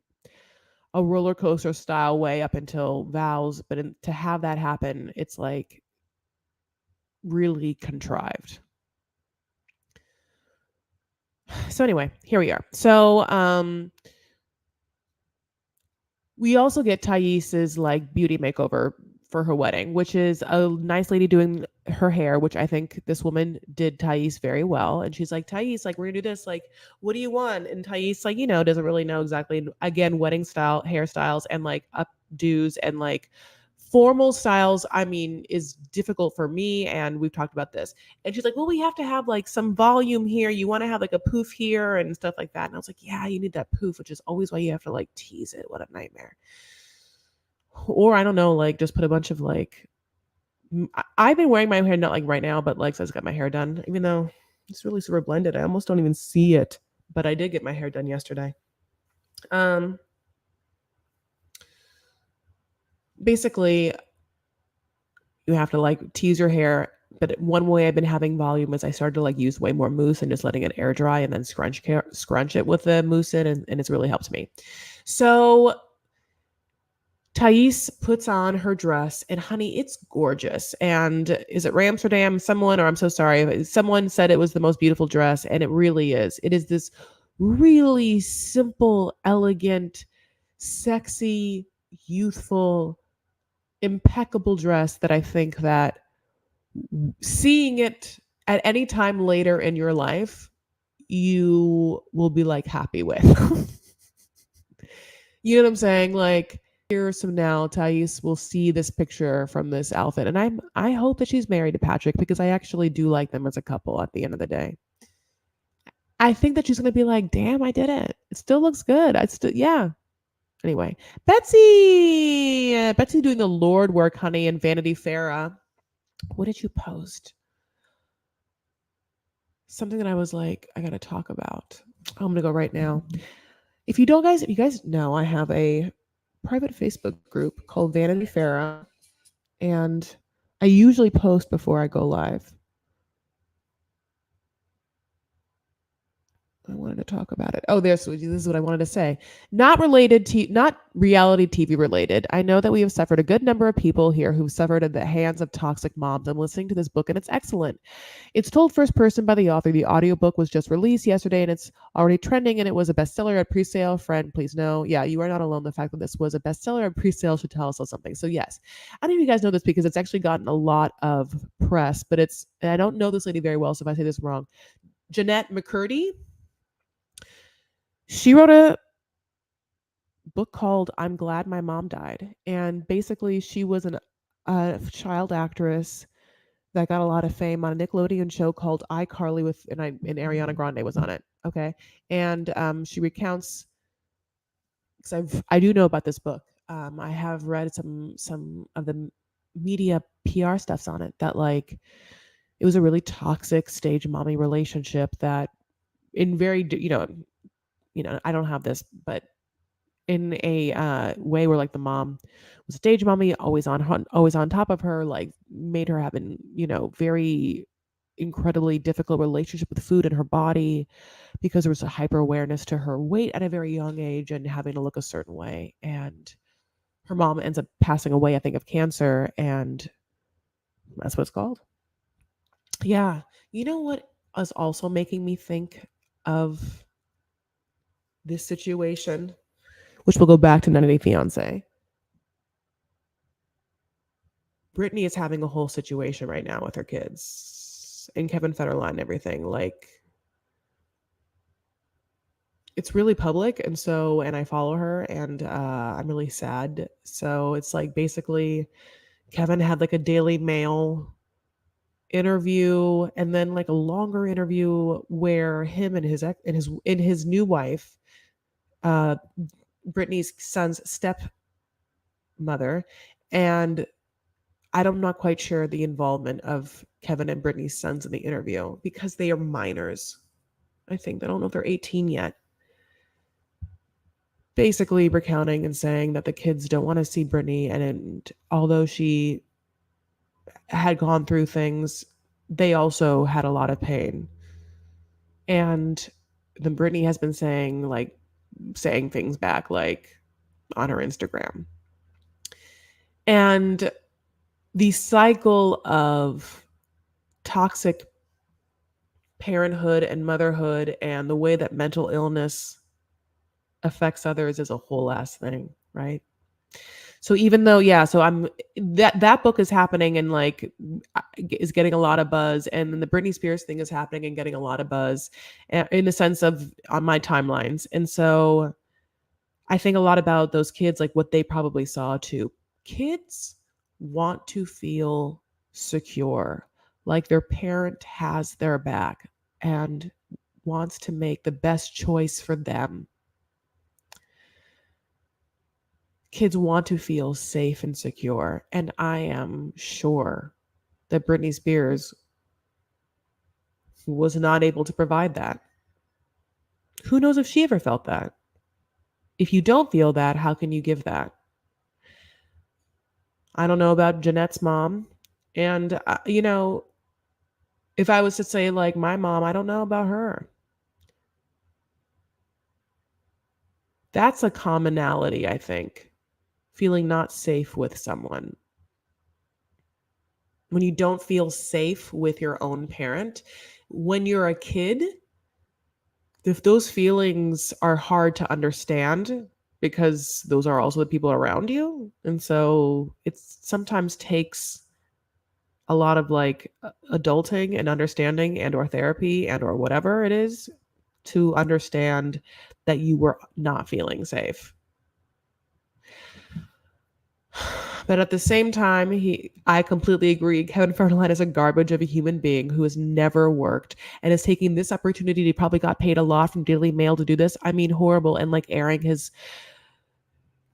a roller coaster style way up until vows, but to have that happen, it's like really contrived. So anyway, here we are. So we also get Thais's like beauty makeover for her wedding, which is a nice lady doing her hair, which I think this woman did Thais very well. And she's like, Thais, like, we're gonna do this. Like, what do you want? And Thais, like, doesn't really know exactly, again, wedding style hairstyles and like updos and like formal styles, I mean, is difficult for me. And we've talked about this. And she's like, well, we have to have like some volume here. You want to have like a poof here and stuff like that. And I was like, yeah, you need that poof, which is always why you have to like tease it. What a nightmare. Or I don't know, like just put a bunch of like, I've been wearing my hair, not like right now, but like, so I just got my hair done, even though it's really super blended. I almost don't even see it, but I did get my hair done yesterday. Basically, you have to like tease your hair. But one way I've been having volume is I started to like use way more mousse and just letting it air dry and then scrunch it with the mousse in, and it's really helped me. So Thais puts on her dress, and honey, it's gorgeous. And is it Ramsterdam? Someone, or I'm so sorry, someone said it was the most beautiful dress, and it really is. It is this really simple, elegant, sexy, youthful, impeccable dress that I think that seeing it at any time later in your life, you will be like happy with. You know what I'm saying? Like years from now, Thais will see this picture from this outfit, and I hope that she's married to Patrick, because I actually do like them as a couple. At the end of the day, I think that she's gonna be like, "Damn, I did it. It still looks good. I still, yeah." Anyway, Betsy doing the Lord work, honey, in Vanity Fair. What did you post? Something that I was like, I gotta talk about. I'm gonna go right now. If you guys know, I have a private Facebook group called Vanity Fair, and I usually post before I go live. I wanted to talk about it. Oh, this is what I wanted to say. Not related to, not reality TV related. I know that we have suffered a good number of people here who've suffered at the hands of toxic moms. I'm listening to this book and it's excellent. It's told first person by the author. The audiobook was just released yesterday and it's already trending and it was a bestseller at pre-sale. Friend, please know. Yeah, you are not alone. The fact that this was a bestseller at pre-sale should tell us something. So yes, I don't know if you guys know this because it's actually gotten a lot of press, but it's, and I don't know this lady very well, so if I say this wrong, Jeanette McCurdy. She wrote a book called I'm Glad My Mom Died. And basically, she was a child actress that got a lot of fame on a Nickelodeon show called iCarly and Ariana Grande was on it. Okay. And she recounts, because I do know about this book. I have read some of the media PR stuffs on it that like it was a really toxic stage mommy relationship that in very I don't have this, but in a way where like the mom was a stage mommy, always on top of her, like made her have an very incredibly difficult relationship with food and her body because there was a hyper awareness to her weight at a very young age and having to look a certain way. And her mom ends up passing away, I think, of cancer, and that's what it's called. Yeah, you know what is also making me think of this situation, which will go back to 90 Day Fiancé. Brittany is having a whole situation right now with her kids and Kevin Federline and everything. Like, it's really public. And I follow her and I'm really sad. So it's like basically Kevin had like a Daily Mail interview and then like a longer interview where him and his new wife, uh, Brittany's son's stepmother, and I'm not quite sure the involvement of Kevin and Brittany's sons in the interview because they are minors. I think I don't know if they're 18 yet. Basically recounting and saying that the kids don't want to see Brittany, and although she had gone through things, they also had a lot of pain. And then Brittany has been saying things back like on her Instagram. And the cycle of toxic parenthood and motherhood and the way that mental illness affects others is a whole ass thing, right? So even though, yeah, so I'm that book is happening and like is getting a lot of buzz, and then the Britney Spears thing is happening and getting a lot of buzz, in the sense of on my timelines, and so I think a lot about those kids, like what they probably saw too. Kids want to feel secure, like their parent has their back and wants to make the best choice for them. Kids want to feel safe and secure. And I am sure that Britney Spears was not able to provide that. Who knows if she ever felt that? If you don't feel that, how can you give that? I don't know about Jeanette's mom. And, if I was to say, like, my mom, I don't know about her. That's a commonality, I think. Feeling not safe with someone. When you don't feel safe with your own parent, when you're a kid, if those feelings are hard to understand because those are also the people around you. And so it sometimes takes a lot of like adulting and understanding and or therapy and or whatever it is to understand that you were not feeling safe. But at the same time, I completely agree. Kevin Federline is a garbage of a human being who has never worked and is taking this opportunity. He probably got paid a lot from Daily Mail to do this. I mean, horrible. And like airing his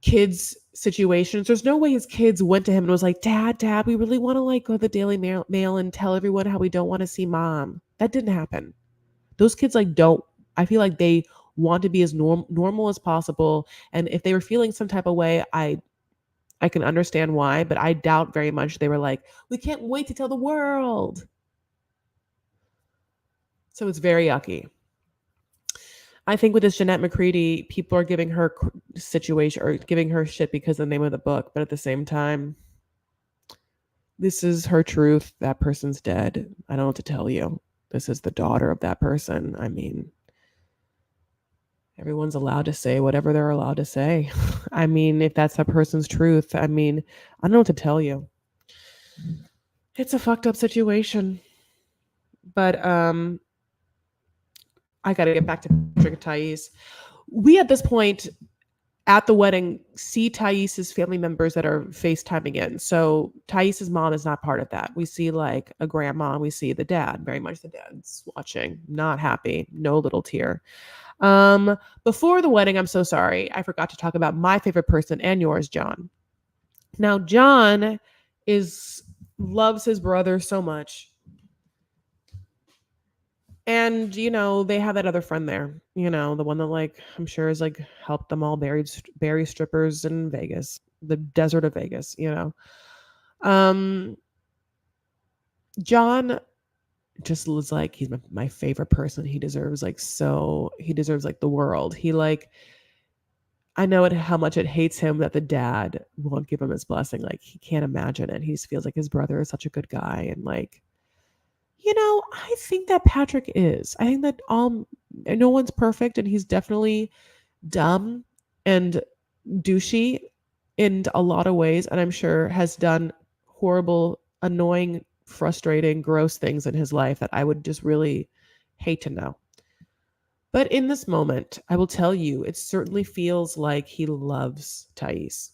kids' situations. There's no way his kids went to him and was like, Dad, we really want to like go to the Daily Mail and tell everyone how we don't want to see mom. That didn't happen. Those kids I feel like they want to be as normal as possible. And if they were feeling some type of way, I can understand why, but I doubt very much they were like, we can't wait to tell the world. So it's very yucky. I think with this Jeanette McCready, people are giving her situation or giving her shit because of the name of the book, but at the same time, this is her truth. That person's dead. I don't know what to tell you. This is the daughter of that person. I mean, everyone's allowed to say whatever they're allowed to say. I mean, if that's a person's truth, I mean, I don't know what to tell you. It's a fucked up situation. But I got to get back to Patrick and Thais. We at this point at the wedding see Thais's family members that are FaceTiming in. So Thais's mom is not part of that. We see like a grandma, we see the dad, very much the dad's watching, not happy, no little tear. Before the wedding, I'm so sorry, I forgot to talk about my favorite person and yours, John. Now, John loves his brother so much. And they have that other friend there, the one that like I'm sure is like helped them all bury strippers in Vegas, the desert of Vegas. John just was like he's my favorite person. He deserves like the world. He like I know how much it hates him that the dad won't give him his blessing. Like he can't imagine it. He just feels like his brother is such a good guy and like. I think that Patrick is. I think that no one's perfect, and he's definitely dumb and douchey in a lot of ways, and I'm sure has done horrible, annoying, frustrating, gross things in his life that I would just really hate to know. But in this moment, I will tell you, it certainly feels like he loves Thais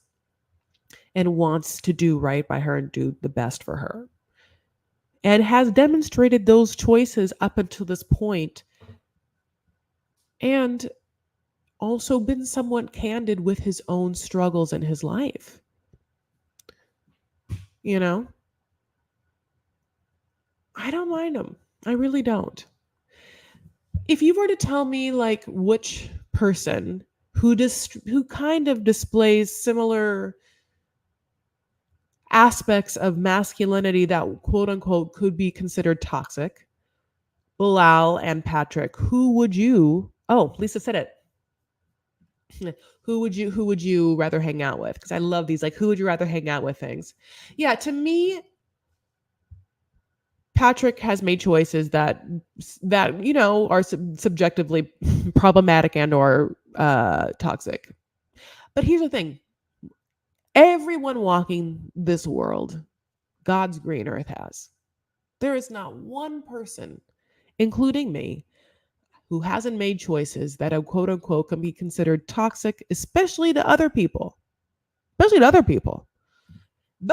and wants to do right by her and do the best for her. And has demonstrated those choices up until this point, and also been somewhat candid with his own struggles in his life. I don't mind him. I really don't. If you were to tell me like which person who kind of displays similar aspects of masculinity that quote unquote could be considered toxic, Bilal and Patrick, who would you? Oh, Lisa said it. Who would you rather hang out with? Because I love these. Like, who would you rather hang out with things? Yeah, to me, Patrick has made choices that are subjectively problematic and or toxic. But here's the thing: everyone walking this world, God's green earth has. There is not one person, including me, who hasn't made choices that are quote unquote can be considered toxic, especially to other people. But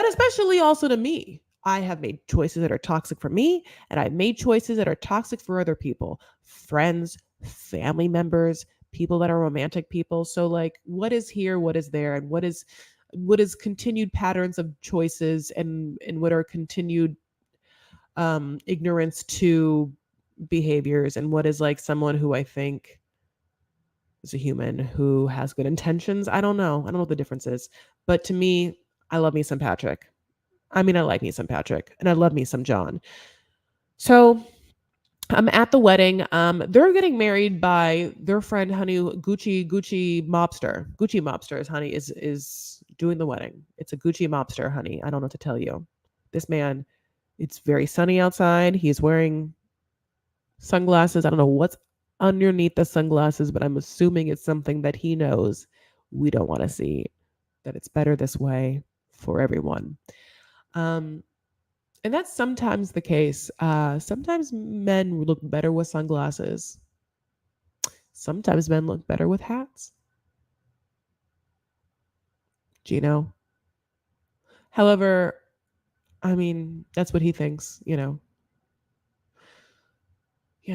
especially also to me. I have made choices that are toxic for me, and I've made choices that are toxic for other people, friends, family members, people that are romantic people. So like what is here, what is there, and what is continued patterns of choices and what are continued ignorance to behaviors, and what is like someone who I think is a human who has good intentions. I don't know what the difference is, but to me, I love me some Patrick. I mean, I like me some Patrick, and I love me some John. So I'm at the wedding. They're getting married by their friend, honey, Gucci mobster. Gucci mobster honey is doing the wedding. It's a Gucci mobster, honey. I don't know what to tell you. This man, it's very sunny outside. He's wearing sunglasses. I don't know what's underneath the sunglasses, but I'm assuming it's something that he knows we don't want to see, that it's better this way for everyone. And that's sometimes the case. Sometimes men look better with sunglasses. Sometimes men look better with hats. Gino. However, I mean, that's what he thinks, Yeah,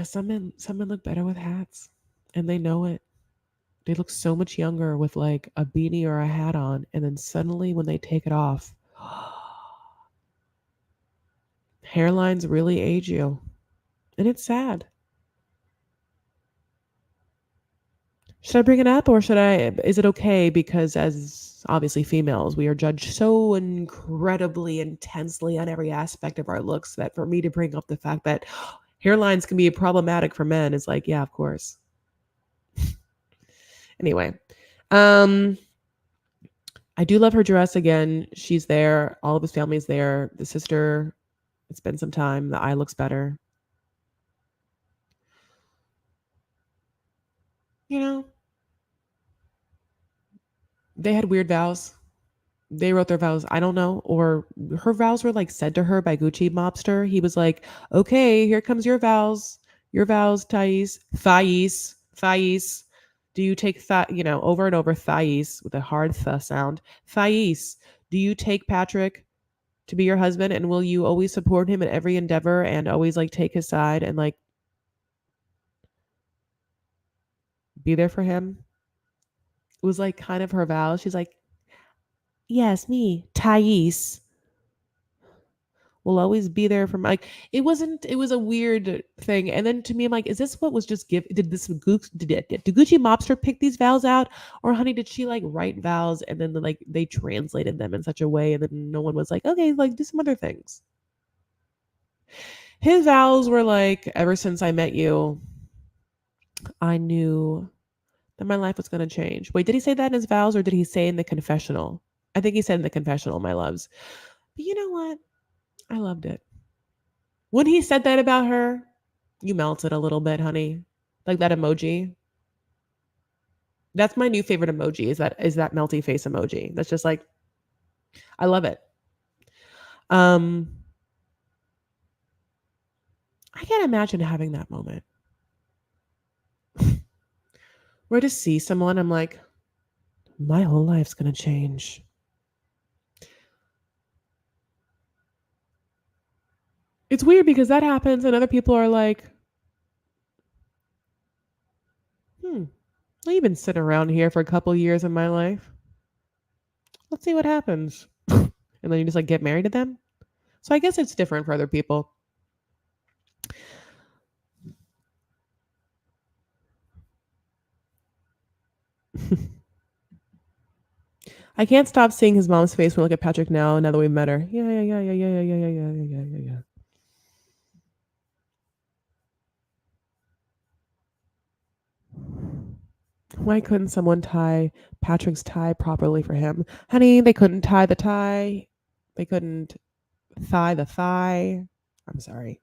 some men look better with hats, and they know it. They look so much younger with like a beanie or a hat on, and then suddenly when they take it off, hairlines really age you, and it's sad. Should I bring it up, or is it okay? Because as obviously females, we are judged so incredibly intensely on every aspect of our looks that for me to bring up the fact that hairlines can be problematic for men is like, yeah, of course. Anyway, um, I do love her dress again. She's there. All of his family's there. The sister, it's been some time. The eye looks better. You know, they had weird vows. They wrote their vows. I don't know. Or her vows were like said to her by Gucci Mobster. He was like, okay, here comes your vows. Your vows, Thais. Thais. Thais. Do you take over and over Thais with a hard th sound? Thais. Do you take Patrick to be your husband, and will you always support him in every endeavor and always like take his side and like be there for him? It was like kind of her vows. She's like, yes, me, Thais, will always be there for my, like, it was a weird thing. And then to me, I'm like, is this what was just give did this did Gucci Mobster pick these vows out? Or honey, did she like write vows and then like they translated them in such a way and then no one was like, okay, like do some other things. His vows were like, ever since I met you, I knew that my life was going to change. Wait, did he say that in his vows or did he say in the confessional? I think he said in the confessional, my loves. But you know what? I loved it. When he said that about her, you melted a little bit, honey. Like that emoji. That's my new favorite emoji. Is that melty face emoji? That's just like I love it. Um I can't imagine having that moment. Where to see someone, I'm like, my whole life's gonna change. It's weird because that happens and other people are like, well, you've been sitting around here for a couple years in my life. Let's see what happens. And then you just like get married to them. So I guess it's different for other people. I can't stop seeing his mom's face when I look at Patrick now that we've met her. Yeah. Why couldn't someone tie Patrick's tie properly for him? Honey, they couldn't tie the tie. They couldn't thigh the thigh. I'm sorry.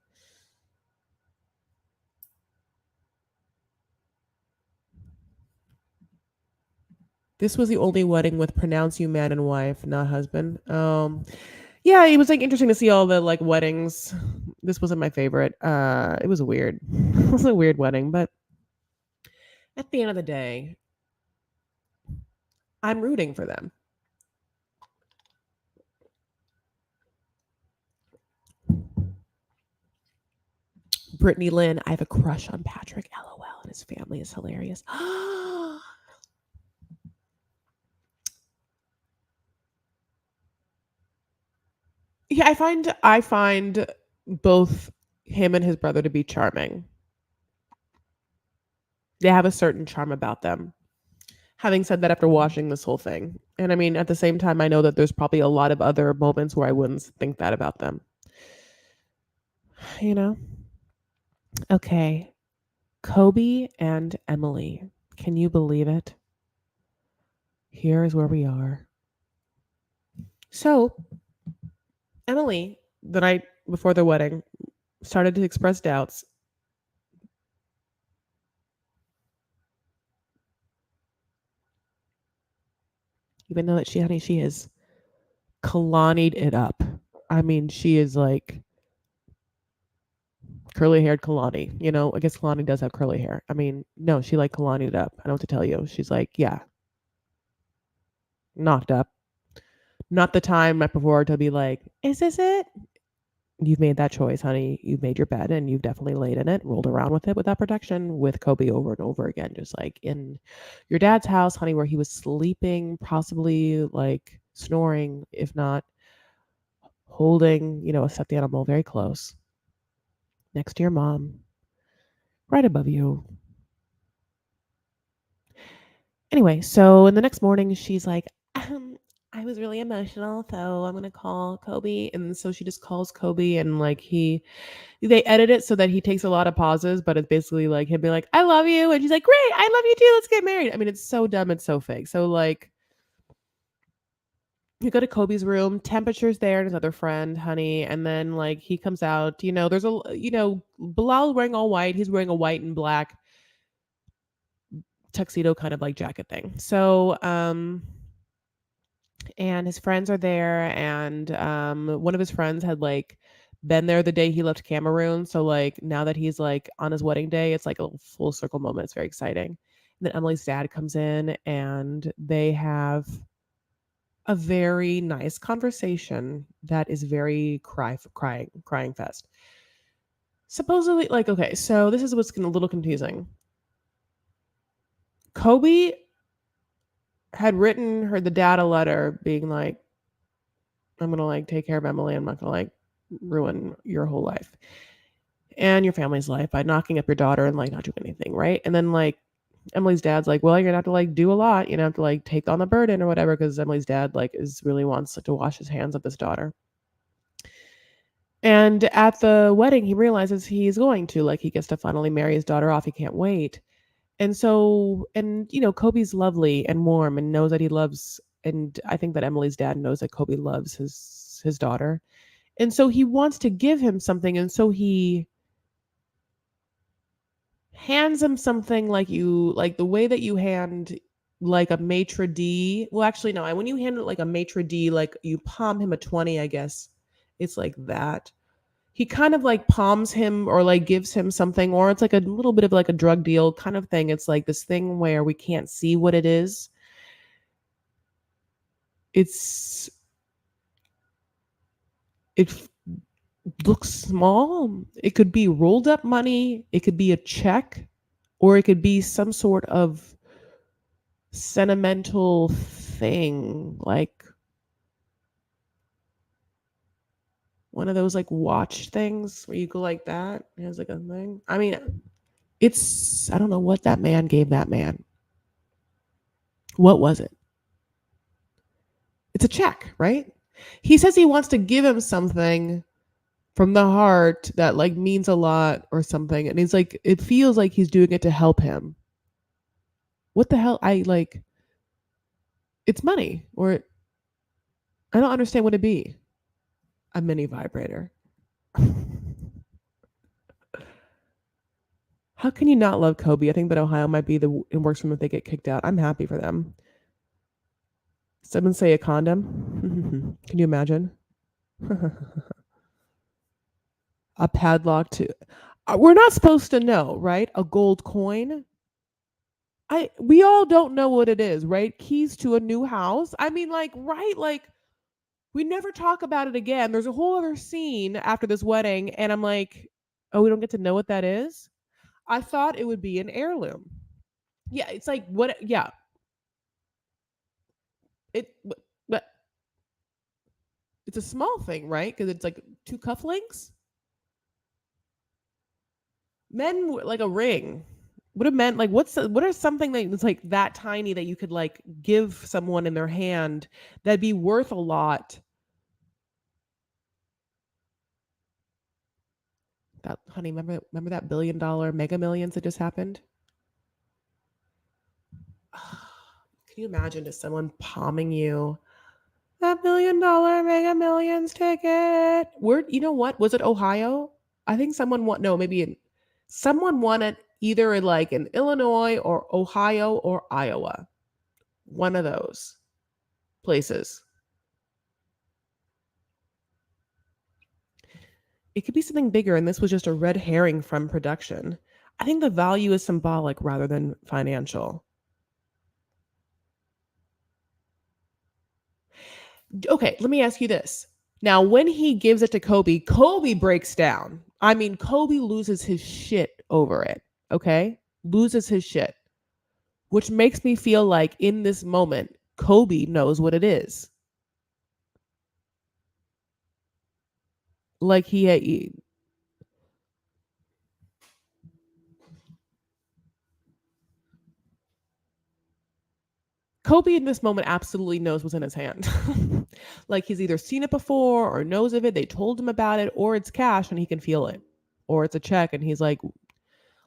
This was the only wedding with pronounced you man and wife, not husband. Yeah, it was like interesting to see all the like weddings. This wasn't my favorite. It was weird. It was a weird wedding, but at the end of the day, I'm rooting for them. Brittany Lynn, I have a crush on Patrick. LOL, and his family is hilarious. Yeah, I find both him and his brother to be charming. They have a certain charm about them. Having said that, after watching this whole thing, and I mean, at the same time, I know that there's probably a lot of other moments where I wouldn't think that about them. You know? Okay. Kobe and Emily. Can you believe it? Here is where we are. So, Emily, the night before their wedding, started to express doubts. Even though that she has Kalani'd it up. I mean, she is like curly haired Kalani. You know, I guess Kalani does have curly hair. I mean, no, she like Kalani'd it up. I don't know what to tell you. She's like, yeah, knocked up. Not the time right before to be like, is this it? You've made that choice, honey. You've made your bed and you've definitely laid in it, rolled around with it without protection with Kobe over and over again, just like in your dad's house, honey, where he was sleeping, possibly like snoring, if not holding, a stuffed animal very close next to your mom, right above you. Anyway, so in the next morning, she's like, I was really emotional, so I'm gonna call Kobe. And so she just calls Kobe, and like they edit it so that he takes a lot of pauses, but it's basically like him being like, I love you. And she's like, great, I love you too. Let's get married. I mean, it's so dumb, it's so fake. So like you go to Kobe's room, temperature's there, and his other friend, Honey, and then like he comes out, there's Bilal wearing all white, he's wearing a white and black tuxedo kind of like jacket thing. So and his friends are there, and one of his friends had like been there the day he left Cameroon. So like now that he's like on his wedding day, it's like a full circle moment. It's very exciting. And then Emily's dad comes in, and they have a very nice conversation that is very crying fest. Supposedly, like, okay, so this is what's a little confusing. Kobe had written her the dad a letter being like, I'm gonna like take care of Emily. I'm not gonna like ruin your whole life and your family's life by knocking up your daughter and like not doing anything, right? And then like Emily's dad's like, well, you're gonna have to like do a lot. Have to like take on the burden or whatever, because Emily's dad like is really wants to wash his hands of his daughter. And at the wedding, he realizes he's going to like he gets to finally marry his daughter off. He can't wait. And so, and Kobe's lovely and warm and knows that he loves. And I think that Emily's dad knows that Kobe loves his daughter. And so he wants to give him something. And so he hands him something like the way that you hand like a maitre d. Well, actually, no. When you hand it like a maitre d, like you palm him a 20, I guess. It's like that. He kind of like palms him or like gives him something, or it's like a little bit of like a drug deal kind of thing. It's like this thing where we can't see what it is. It's it looks small. It could be rolled up money, it could be a check, or it could be some sort of sentimental thing, like one of those like watch things where you go like that. It has like a thing. I mean, I don't know what that man gave that man. What was it? It's a check, right? He says he wants to give him something from the heart that like means a lot or something. And he's like, it feels like he's doing it to help him. What the hell? It's money, or I don't understand what it'd be. A mini vibrator. How can you not love Kobe? I think that Ohio might be the it works for them if they get kicked out. I'm happy for them. Someone say a condom. Can you imagine? A padlock to. We're not supposed to know, right? A gold coin. We all don't know what it is, right? Keys to a new house. I mean, like, right? Like, we never talk about it again. There's a whole other scene after this wedding, and I'm like, oh, we don't get to know what that is. I thought it would be an heirloom. Yeah, it's like what? Yeah, it. But it's a small thing, right? Because it's like two cufflinks. Men like a ring. What have men like? What are something that's like that tiny that you could like give someone in their hand that'd be worth a lot? That honey, remember that $1 billion Mega Millions that just happened? Can you imagine just someone palming you that $1 billion Mega Millions ticket? Where you know what? Was it Ohio? I think someone won. No, someone won it either in Illinois or Ohio or Iowa. One of those places. It could be something bigger, and this was just a red herring from production. I think the value is symbolic rather than financial. Okay, let me ask you this. Now, when he gives it to Kobe, Kobe breaks down. I mean, Kobe loses his shit over it. Okay? Loses his shit. Which makes me feel like in this moment, Kobe knows what it is. Like Kobe in this moment absolutely knows what's in his hand. Like he's either seen it before or knows of it. They told him about it, or it's cash and he can feel it, or it's a check and he's like,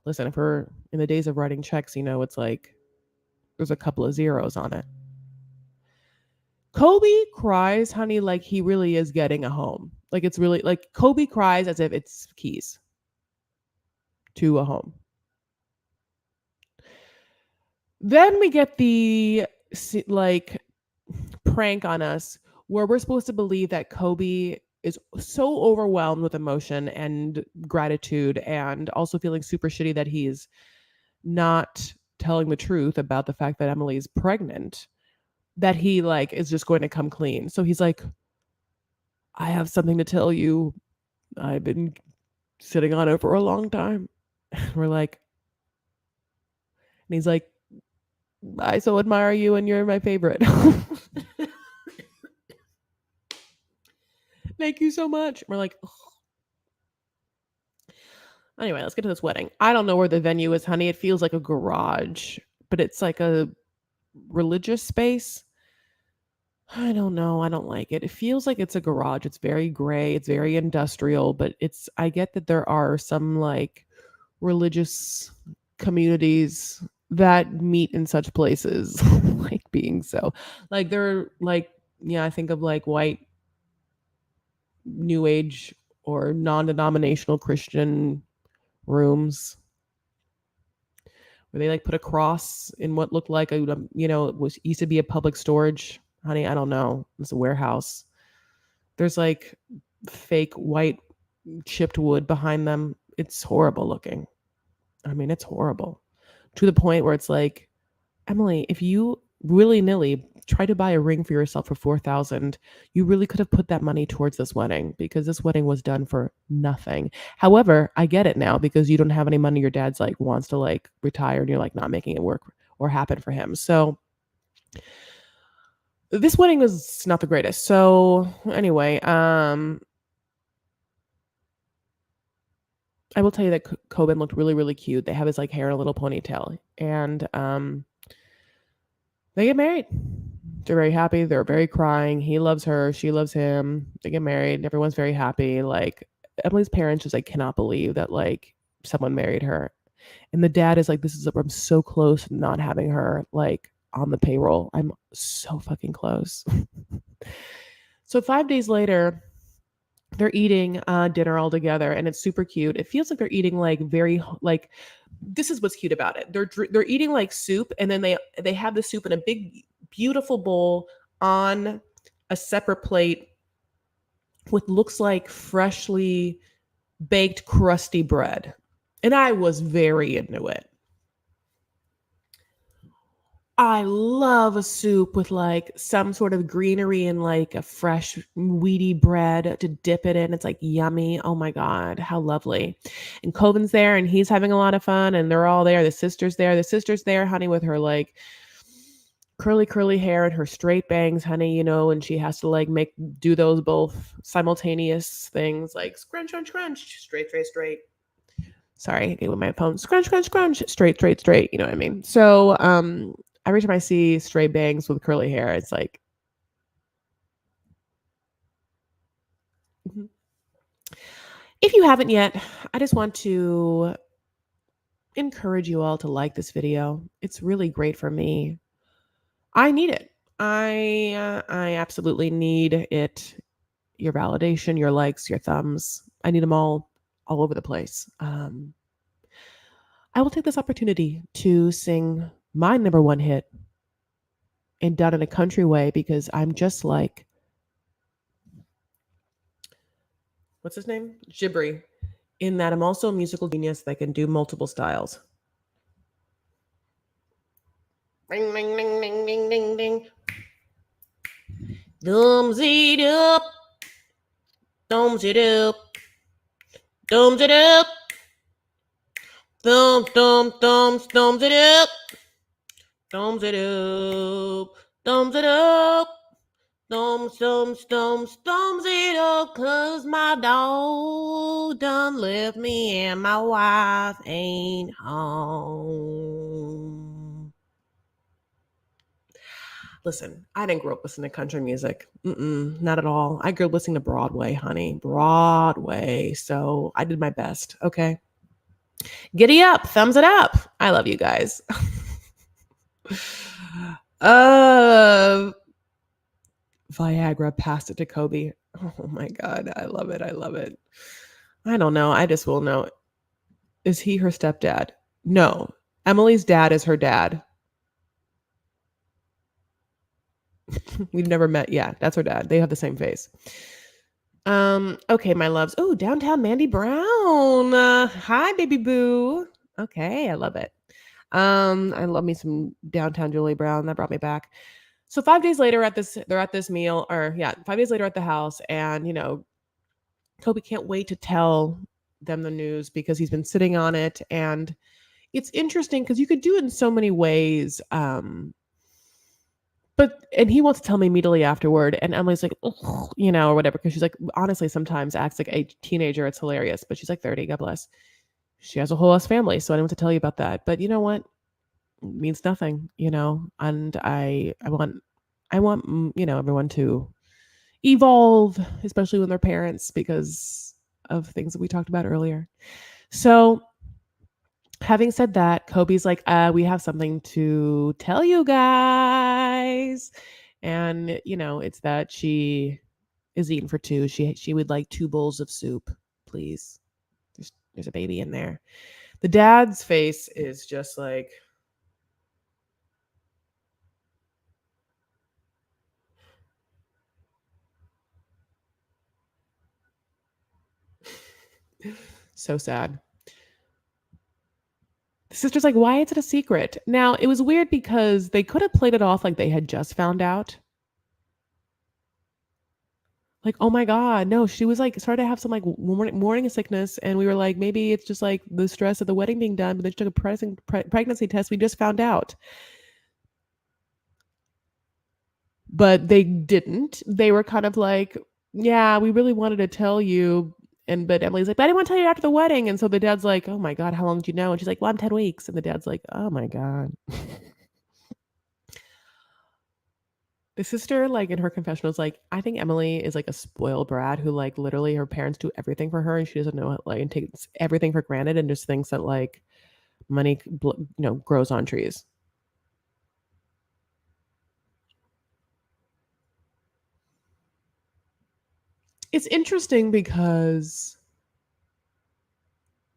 listen, if we're in the days of writing checks, it's like there's a couple of zeros on it. Kobe cries, honey, like he really is getting a home. Like it's really like Kobe cries as if it's keys to a home. Then we get the like prank on us where we're supposed to believe that Kobe is so overwhelmed with emotion and gratitude and also feeling super shitty that he's not telling the truth about the fact that Emily's pregnant, that he like is just going to come clean. So he's like, I have something to tell you. I've been sitting on it for a long time. We're like, and he's like, I so admire you and you're my favorite. Thank you so much. We're like, ugh. Anyway, let's get to this wedding. I don't know where the venue is, honey. It feels like a garage, but it's like a religious space. I don't know. I don't like it. It feels like it's a garage. It's very gray. It's very industrial, but I get that there are some like religious communities that meet in such places, like being so. Like they're like, yeah, I think of like white new age or non-denominational Christian rooms where they like put a cross in what looked like it was used to be a public storage. Honey, I don't know. It's a warehouse. There's like fake white chipped wood behind them. It's horrible looking. I mean, it's horrible to the point where it's like, Emily, if you willy-nilly try to buy a ring for yourself for $4,000, you really could have put that money towards this wedding, because this wedding was done for nothing. However, I get it now, because you don't have any money. Your dad's like wants to like retire and you're like not making it work or happen for him. So this wedding was not the greatest. So anyway, I will tell you that Coben looked really, really cute. They have his like hair in a little ponytail, and they get married. They're very happy. They're very crying. He loves her. She loves him. They get married. Everyone's very happy. Like Emily's parents just like cannot believe that like someone married her. And the dad is like, I'm so close to not having her like on the payroll. I'm so fucking close. So 5 days later, they're eating dinner all together, and it's super cute. It feels like they're eating like very like, this is what's cute about it. They're eating like soup, and then they have the soup in a big beautiful bowl on a separate plate with looks like freshly baked crusty bread. And I was very into it. I love a soup with like some sort of greenery and like a fresh weedy bread to dip it in. It's like yummy. Oh my God, how lovely. And Coben's there and he's having a lot of fun, and they're all there. The sister's there. The sister's there, honey, with her like curly hair and her straight bangs, honey, and she has to like do those both simultaneous things, like scrunch, straight. Sorry, I get with my phone. Scrunch, straight. You know what I mean? So, every time I see straight bangs with curly hair, it's like, if you haven't yet, I just want to encourage you all to like this video. It's really great for me. I need it. I absolutely need it. Your validation, your likes, your thumbs. I need them all over the place. I will take this opportunity to sing my number one hit, and done in a country way, because I'm just like, what's his name? Jibri, in that I'm also a musical genius that can do multiple styles. Ring, ring, ring, ring, ring, ring, ring. Thumbs it up. Thumbs it up. Thumbs it up. Thumbs it up. Thumbs it up. Thumbs it up. Thumbs it up, 'cause my dog done left me and my wife ain't home. Listen, I didn't grow up listening to country music. Not at all. I grew up listening to Broadway, honey. Broadway. So I did my best. Okay. Giddy up. Thumbs it up. I love you guys. Viagra passed it to Kobe. Oh my God. I love it. I love it. I don't know. I just will know. Is he her stepdad? No. Emily's dad is her dad. We've never met. Yeah, that's her dad. They have the same face. Okay, my loves. Oh, downtown Mandy Brown. Hi, baby boo. Okay, I love it. I love me some downtown Julie Brown. That brought me back. So 5 days later they're at this meal, or yeah, 5 days later at the house, and Kobe can't wait to tell them the news because he's been sitting on it, and it's interesting because you could do it in so many ways. And he wants to tell me immediately afterward, and Emily's like, "Ugh," or whatever, because she's like, honestly, sometimes acts like a teenager. It's hilarious, but she's like 30, God bless. She has a whole ass family, so I didn't want to tell you about that. But you know what? It means nothing, and I want everyone to evolve, especially when they're parents, because of things that we talked about earlier. So having said that, Kobe's like, we have something to tell you guys. And, it's that she is eating for two. She would like 2 bowls of soup, please. There's a baby in there. The dad's face is just like, so sad. The sister's like, why is it a secret? Now, it was weird because they could have played it off like they had just found out. Like, oh my God, no, she was like, started to have some like morning sickness. And we were like, maybe it's just like the stress of the wedding being done, but then she took a pregnancy test. We just found out. But they didn't. They were kind of like, yeah, we really wanted to tell you. But Emily's like, but I didn't want to tell you after the wedding. And so the dad's like, oh my God, how long did you know? And she's like, well, I'm 10 weeks. And the dad's like, oh my God. The sister, like in her confessional, is like, I think Emily is like a spoiled brat who like literally her parents do everything for her and she doesn't know it, like, and takes everything for granted and just thinks that like money, grows on trees. It's interesting because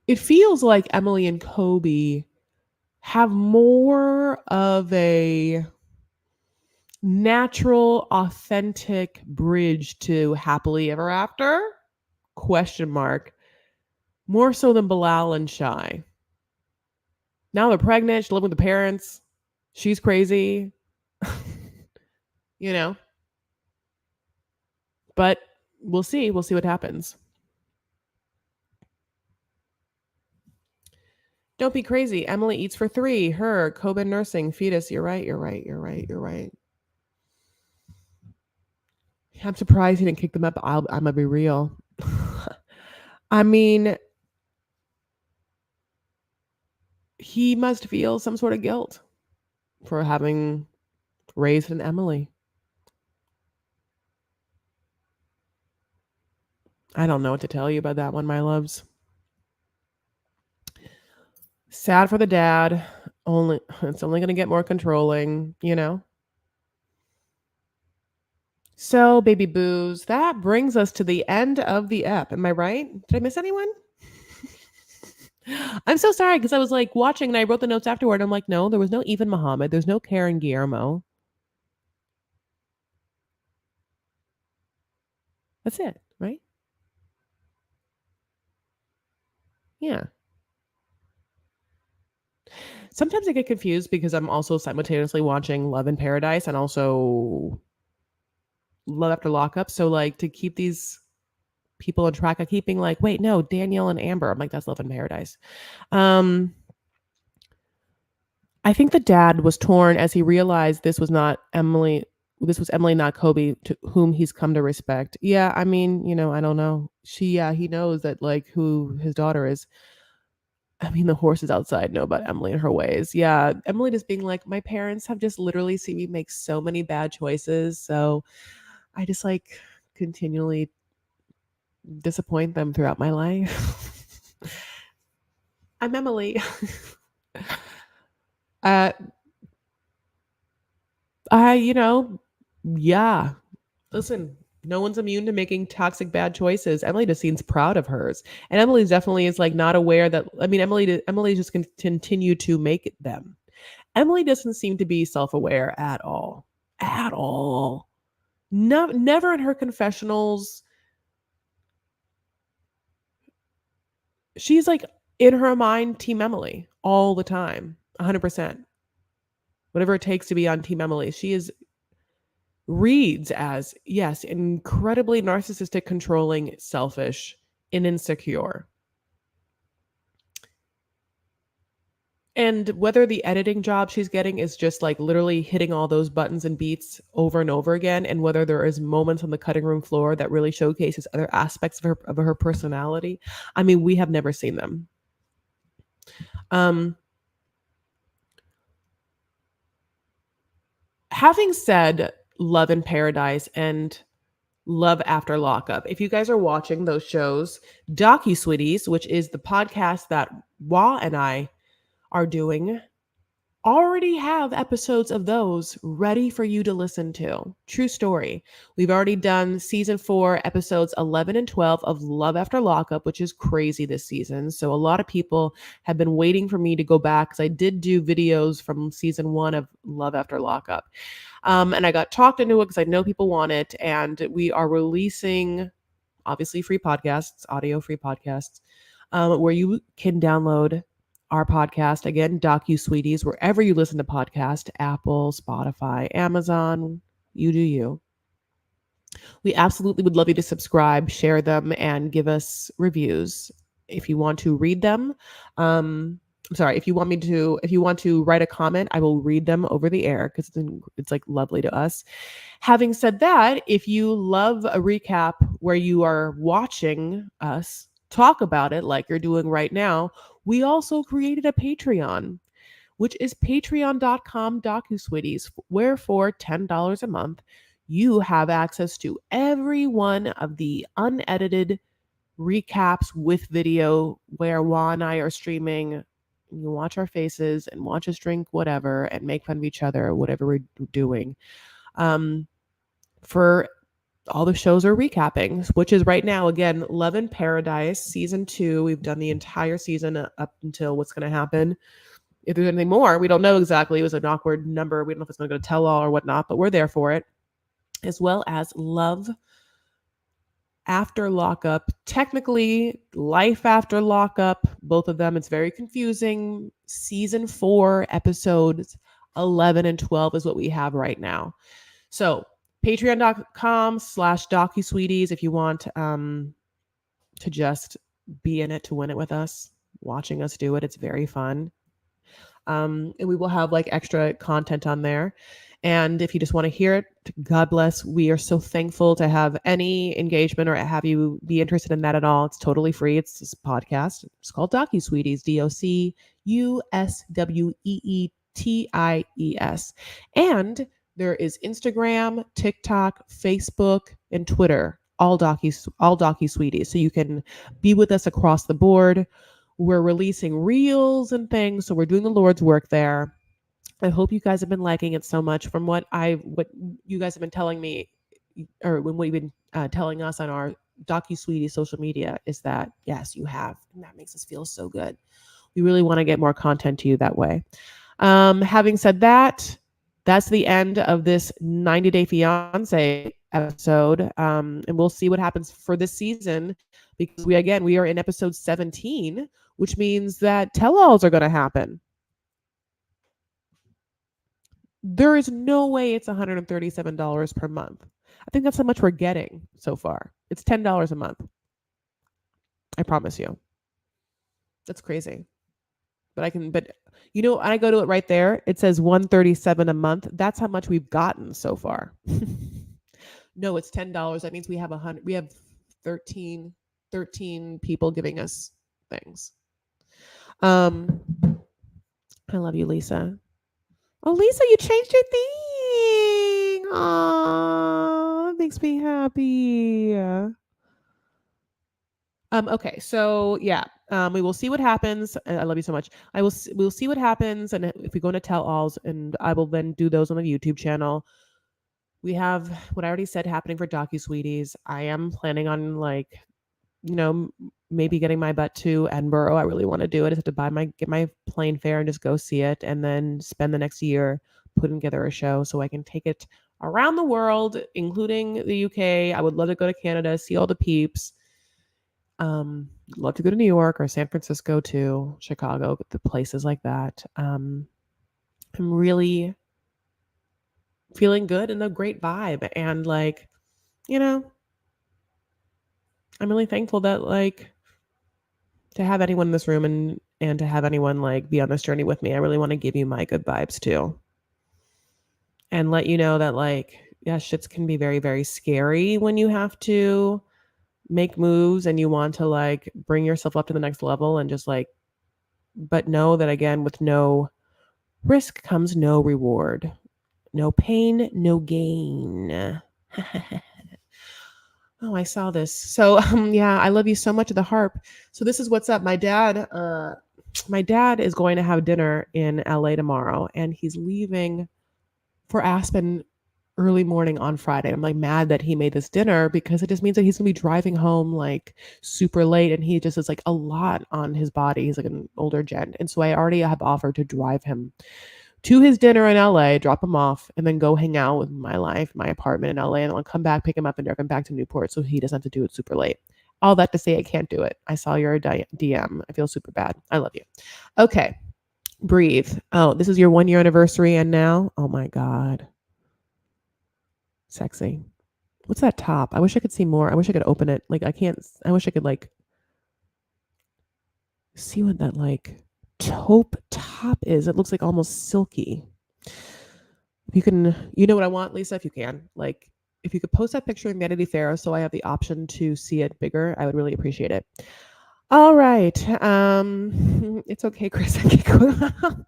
it feels like Emily and Kobe have more of a natural, authentic bridge to happily ever after? Question mark. More so than Bilal and Shy. Now they're pregnant. She's living with the parents. She's crazy. But we'll see. We'll see what happens. Don't be crazy. Emily eats for 3. Her, Kobe nursing, fetus. You're right. I'm surprised he didn't kick them up. I'm going to be real. I mean, he must feel some sort of guilt for having raised an Emily. I don't know what to tell you about that one, my loves. Sad for the dad. It's only going to get more controlling, So, baby boos, that brings us to the end of the ep. Am I right? Did I miss anyone? I'm so sorry because I was like watching and I wrote the notes afterward. I'm like, no, there was no Even Muhammad. There's no Karen Guillermo. That's it, right? Yeah. Sometimes I get confused because I'm also simultaneously watching Love in Paradise and also Love After Lockup. So like to keep these people on track, I keep being like, wait, no, Danielle and Amber. I'm like, that's Love in Paradise. I think the dad was torn as he realized this was not Emily. This was Emily, not Kobe, to whom he's come to respect. Yeah, I mean, I don't know. He knows that like who his daughter is. I mean, the horses outside know about Emily and her ways. Yeah, Emily just being like, my parents have just literally seen me make so many bad choices. So I just like continually disappoint them throughout my life. I'm Emily. uh, yeah. Listen, no one's immune to making toxic bad choices. Emily just seems proud of hers, and Emily definitely is like not aware that. I mean, Emily just can continue to make them. Emily doesn't seem to be self-aware at all, at all. No, never in her confessionals. She's like in her mind, Team Emily all the time, 100%. Whatever it takes to be on Team Emily, she is reads as, yes, incredibly narcissistic, controlling, selfish, and insecure. And whether the editing job she's getting is just like literally hitting all those buttons and beats over and over again, and whether there is moments on the cutting room floor that really showcases other aspects of her personality, I mean, we have never seen them. Um, Having said Love in Paradise and Love After Lockup, if you guys are watching those shows, DocuSweeties, which is the podcast that Wah and I are doing, already have episodes of those ready for you to listen to. True story. We've already done season 4, episodes 11 and 12 of Love After Lockup, which is crazy this season. So a lot of people have been waiting for me to go back because I did do videos from season 1 of Love After Lockup. And I got talked into it because I know people want it. And we are releasing, obviously, free podcasts, audio free podcasts, where you can download our podcast. Again, DocuSweeties, wherever you listen to podcasts, Apple, Spotify, Amazon, you do you. We absolutely would love you to subscribe, share them, and give us reviews. If you want to read them, I'm sorry, if you want to write a comment, I will read them over the air because it's like lovely to us. Having said that, if you love a recap where you are watching us talk about it like you're doing right now, we also created a Patreon, which is patreon.com/docusweeties, where for $10 a month, you have access to every one of the unedited recaps with video where Juan and I are streaming. You watch our faces and watch us drink whatever and make fun of each other, whatever we're doing. For all the shows are recapping, which is right now, again, Love in Paradise, season 2. We've done the entire season up until what's going to happen. If there's anything more, we don't know exactly. It was an awkward number. We don't know if it's going to go to tell all or whatnot, but we're there for it. As well as Love After Lockup, technically Life After Lockup, both of them. It's very confusing. Season 4, episodes 11 and 12 is what we have right now. So patreon.com/docusweeties if you want to just be in it to win it with us, watching us do it. It's very fun. And we will have like extra content on there. And if you just want to hear it, God bless. We are so thankful to have any engagement or have you be interested in that at all. It's totally free. It's this podcast. It's called DocuSweeties, DocuSweeties. And there is Instagram, TikTok, Facebook, and Twitter, all DocuSweeties. So you can be with us across the board. We're releasing reels and things, so we're doing the Lord's work there. I hope you guys have been liking it so much. From what you guys have been telling me, or when we've been telling us on our DocuSweetie social media, is that yes, you have, and that makes us feel so good. We really want to get more content to you that way. Having said that, that's the end of this 90 Day Fiancé episode, and we'll see what happens for this season because we are in episode 17, which means that tell-alls are going to happen. There is no way it's $137 per month. I think that's how much we're getting so far. It's $10 a month. I promise you. That's crazy. But I go to it right there. It says $137 a month. That's how much we've gotten so far. No, it's $10. That means we have 13 people giving us things. I love you, Lisa. Oh, Lisa, you changed your thing. Aw, that makes me happy. Okay, so yeah, we will see what happens. I love you so much. We'll see what happens, and if we go into tell-alls, and I will then do those on the YouTube channel. We have what I already said happening for docu-sweeties. I am planning on like, maybe getting my butt to Edinburgh. I really want to do it. I just have to get my plane fare and just go see it, and then spend the next year putting together a show so I can take it around the world, including the UK. I would love to go to Canada, see all the peeps. Love to go to New York or San Francisco too, Chicago, the places like that. I'm really feeling good and a great vibe, and like, I'm really thankful that like to have anyone in this room and to have anyone like be on this journey with me. I really want to give you my good vibes too, and let you know that like, yeah, shits can be very, very scary when you have to make moves and you want to like bring yourself up to the next level, and just like, but know that again, with no risk comes no reward. No pain, no gain. Oh, I saw this. So, yeah, I love you so much, the harp. So this is what's up. My dad is going to have dinner in LA tomorrow, and he's leaving for Aspen early morning on Friday. I'm like mad that he made this dinner, because it just means that he's gonna be driving home like super late, and he just is like a lot on his body. He's like an older gent, and so I already have offered to drive him to his dinner in LA, drop him off, and then go hang out with my life, my apartment in LA, and I'll come back, pick him up, and drive him back to Newport so he doesn't have to do it super late. All that to say, I can't do it. I saw your DM. I feel super bad. I love you. Okay. Breathe. Oh, this is your 1 year anniversary, and now, oh my God. Sexy. What's that top? I wish I could see more. I wish I could open it. Like, I can't, I wish I could like see what that like taupe top is. It looks like almost silky. If you can, you know what I want, Lisa, if you can, like, if you could post that picture in Vanity Fair so I have the option to see it bigger, I would really appreciate it. All right. It's okay, Chris. I can't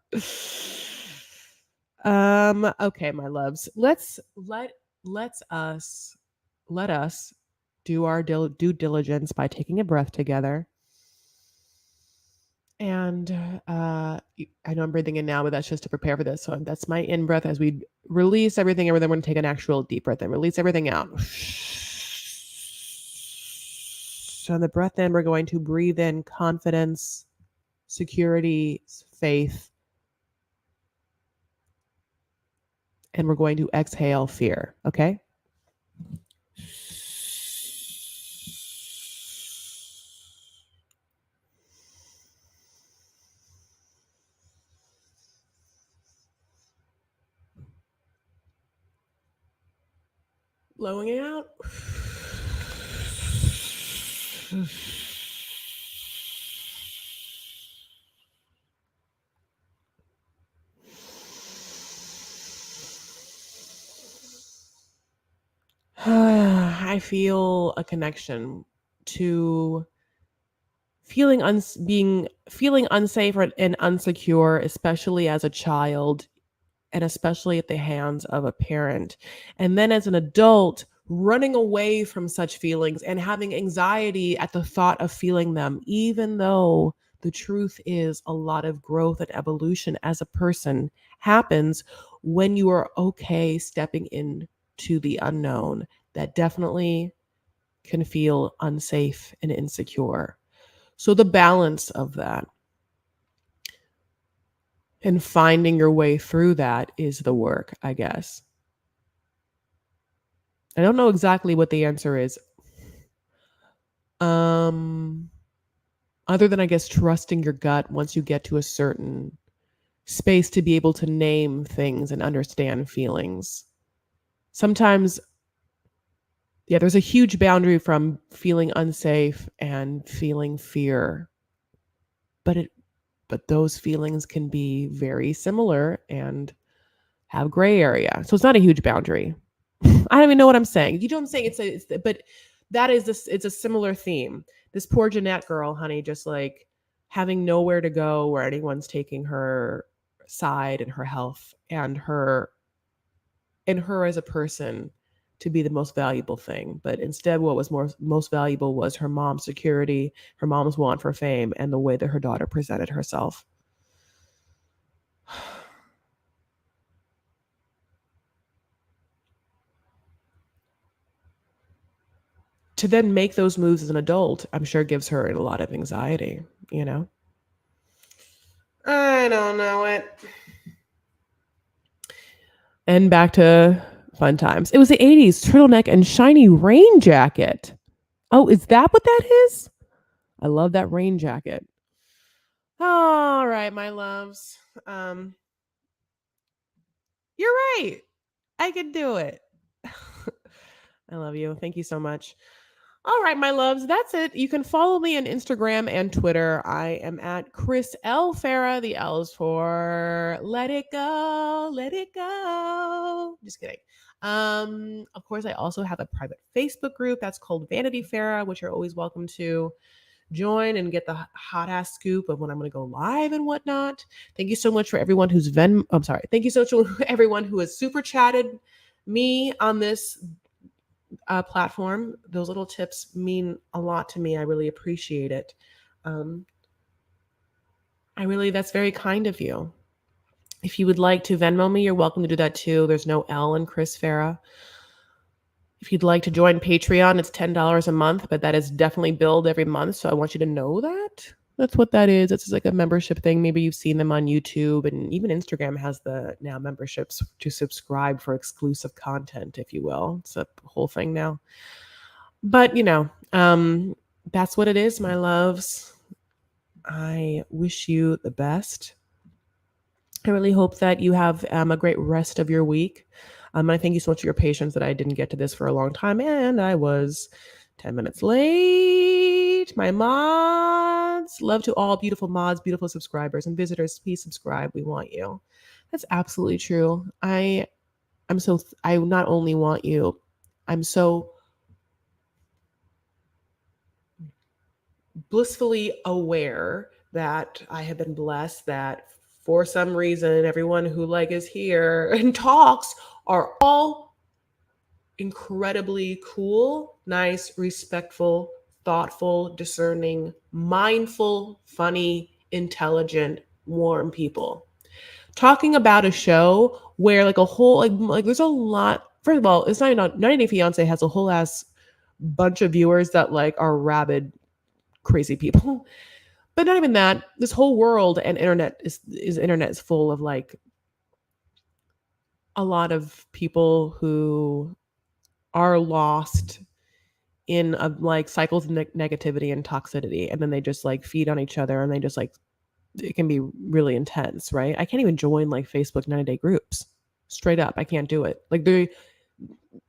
go. Okay, my loves. Let us do our due diligence by taking a breath together. And I know I'm breathing in now, but that's just to prepare for this. So that's my in breath as we release everything, and then we're going to take an actual deep breath and release everything out. So on the breath in, we're going to breathe in confidence, security, faith, and we're going to exhale fear. Okay? Blowing it out. I feel a connection to feeling unsafe and insecure, especially as a child, and especially at the hands of a parent. And then as an adult, running away from such feelings and having anxiety at the thought of feeling them, even though the truth is a lot of growth and evolution as a person happens when you are okay stepping into the unknown. That definitely can feel unsafe and insecure. So the balance of that and finding your way through that is the work, I guess. I don't know exactly what the answer is. Other than, I guess, trusting your gut once you get to a certain space to be able to name things and understand feelings. Sometimes, yeah, there's a huge boundary from feeling unsafe and feeling fear. But those feelings can be very similar and have gray area. So it's not a huge boundary. I don't even know what I'm saying. You know what I'm saying? But that is this. It's a similar theme. This poor Jeanette girl, honey, just like having nowhere to go where anyone's taking her side and her health and her as a person to be the most valuable thing. But instead, what was most valuable was her mom's security, her mom's want for fame, and the way that her daughter presented herself. To then make those moves as an adult, I'm sure gives her a lot of anxiety, you know? I don't know it. And back to fun times. It was the 80s, turtleneck and shiny rain jacket. Oh, is that what that is? I love that rain jacket. All right, my loves. You're right. I can do it. I love you. Thank you so much. All right, my loves, that's it. You can follow me on Instagram and Twitter. I am at Chris L. Farah. The L is for let it go, let it go. Just kidding. Of course, I also have a private Facebook group that's called Vanity Farah, which you're always welcome to join and get the hot ass scoop of when I'm going to go live and whatnot. Thank you so much for everyone who's Thank you so much for everyone who has super chatted me on this platform. Those little tips mean a lot to me. I really appreciate it. That's very kind of you. If you would like to Venmo me, you're welcome to do that too. There's no L in Chris Farah. If you'd like to join Patreon, it's $10 a month, but that is definitely billed every month. So I want you to know that. That's what that is. It's just like a membership thing. Maybe you've seen them on YouTube, and even Instagram has the now memberships to subscribe for exclusive content, if you will. It's a whole thing now. But that's what it is, my loves. I wish you the best. I really hope that you have a great rest of your week. I thank you so much for your patience that I didn't get to this for a long time, and I was 10 minutes late. My mods, love to all beautiful mods, beautiful subscribers and visitors. Please subscribe. We want you. That's absolutely true. I not only want you, I'm so blissfully aware that I have been blessed that for some reason everyone who is here and talks are all incredibly cool, nice, respectful, thoughtful, discerning, mindful, funny, intelligent, warm people. Talking about a show where a whole there's a lot. First of all, it's not even 90 Day Fiancé has a whole ass bunch of viewers that are rabid crazy people. But not even that. This whole world and internet is full of a lot of people who are lost in cycles of negativity and toxicity, and then they just feed on each other, and they just it can be really intense, right? I can't even join Facebook 90-day groups. Straight up, I can't do it.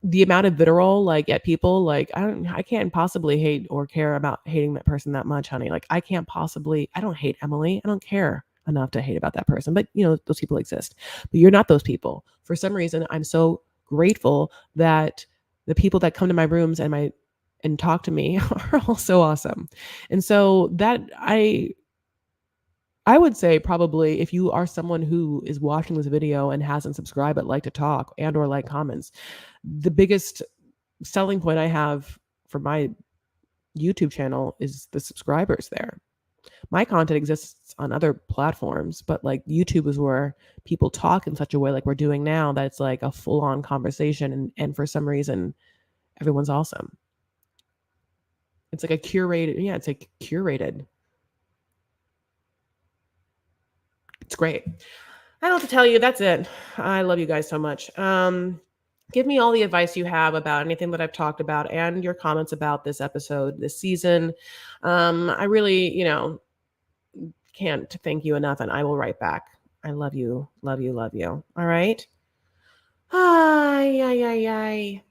The amount of vitriol at people, I can't possibly hate or care about hating that person that much, honey. I don't hate Emily. I don't care enough to hate about that person, but those people exist. But you're not those people. For some reason, I'm so grateful that the people that come to my rooms and talk to me are all so awesome. And so that I would say probably if you are someone who is watching this video and hasn't subscribed but like to talk and or like comments, the biggest selling point I have for my YouTube channel is the subscribers there. My content exists on other platforms, but YouTube is where people talk in such a way like we're doing now that it's a full-on conversation, and for some reason everyone's awesome. It's a curated, it's curated. It's great. I don't know what to tell you. That's it. I love you guys so much. Give me all the advice you have about anything that I've talked about and your comments about this episode, this season. I really, can't thank you enough, and I will write back. I love you, love you, love you. All right. Ay, ay, ay, ay.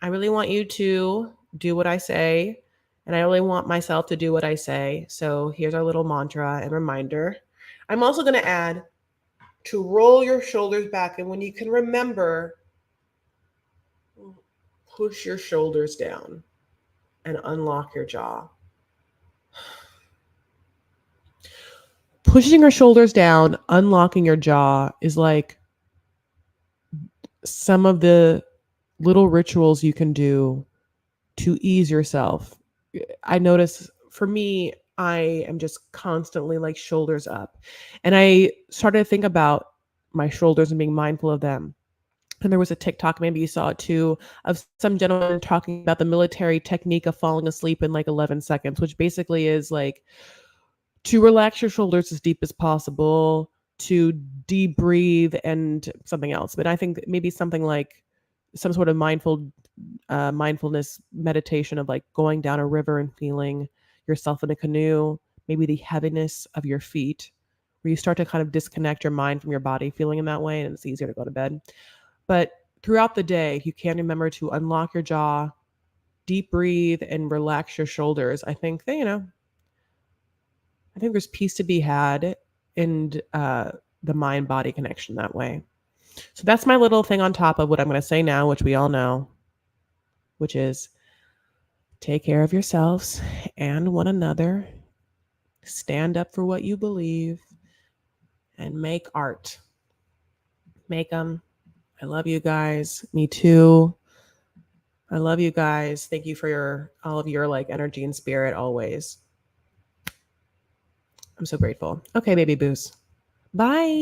I really want you to do what I say, and I really want myself to do what I say. So here's our little mantra and reminder. I'm also going to add to roll your shoulders back, and when you can remember, push your shoulders down and unlock your jaw. pushing your shoulders down, unlocking your jaw is like some of the little rituals you can do to ease yourself. I notice for me, I am just constantly like shoulders up. And I started to think about my shoulders and being mindful of them. And there was a TikTok, maybe you saw it too, of some gentleman talking about the military technique of falling asleep in like 11 seconds, which basically is like to relax your shoulders as deep as possible, to deep breathe, and something else. But I think maybe something like some sort of mindfulness meditation of like going down a river and feeling yourself in a canoe, maybe the heaviness of your feet, where you start to kind of disconnect your mind from your body, feeling in that way, and it's easier to go to bed. But throughout the day, if you can remember to unlock your jaw, deep breathe, and relax your shoulders, I think that, I think there's peace to be had in the mind body connection that way. So that's my little thing on top of what I'm going to say now, which we all know, which is take care of yourselves and one another, stand up for what you believe, and make art. Make them. I love you guys. Me too. I love you guys. Thank you for all of your like energy and spirit always. I'm so grateful. Okay, baby boos. Bye.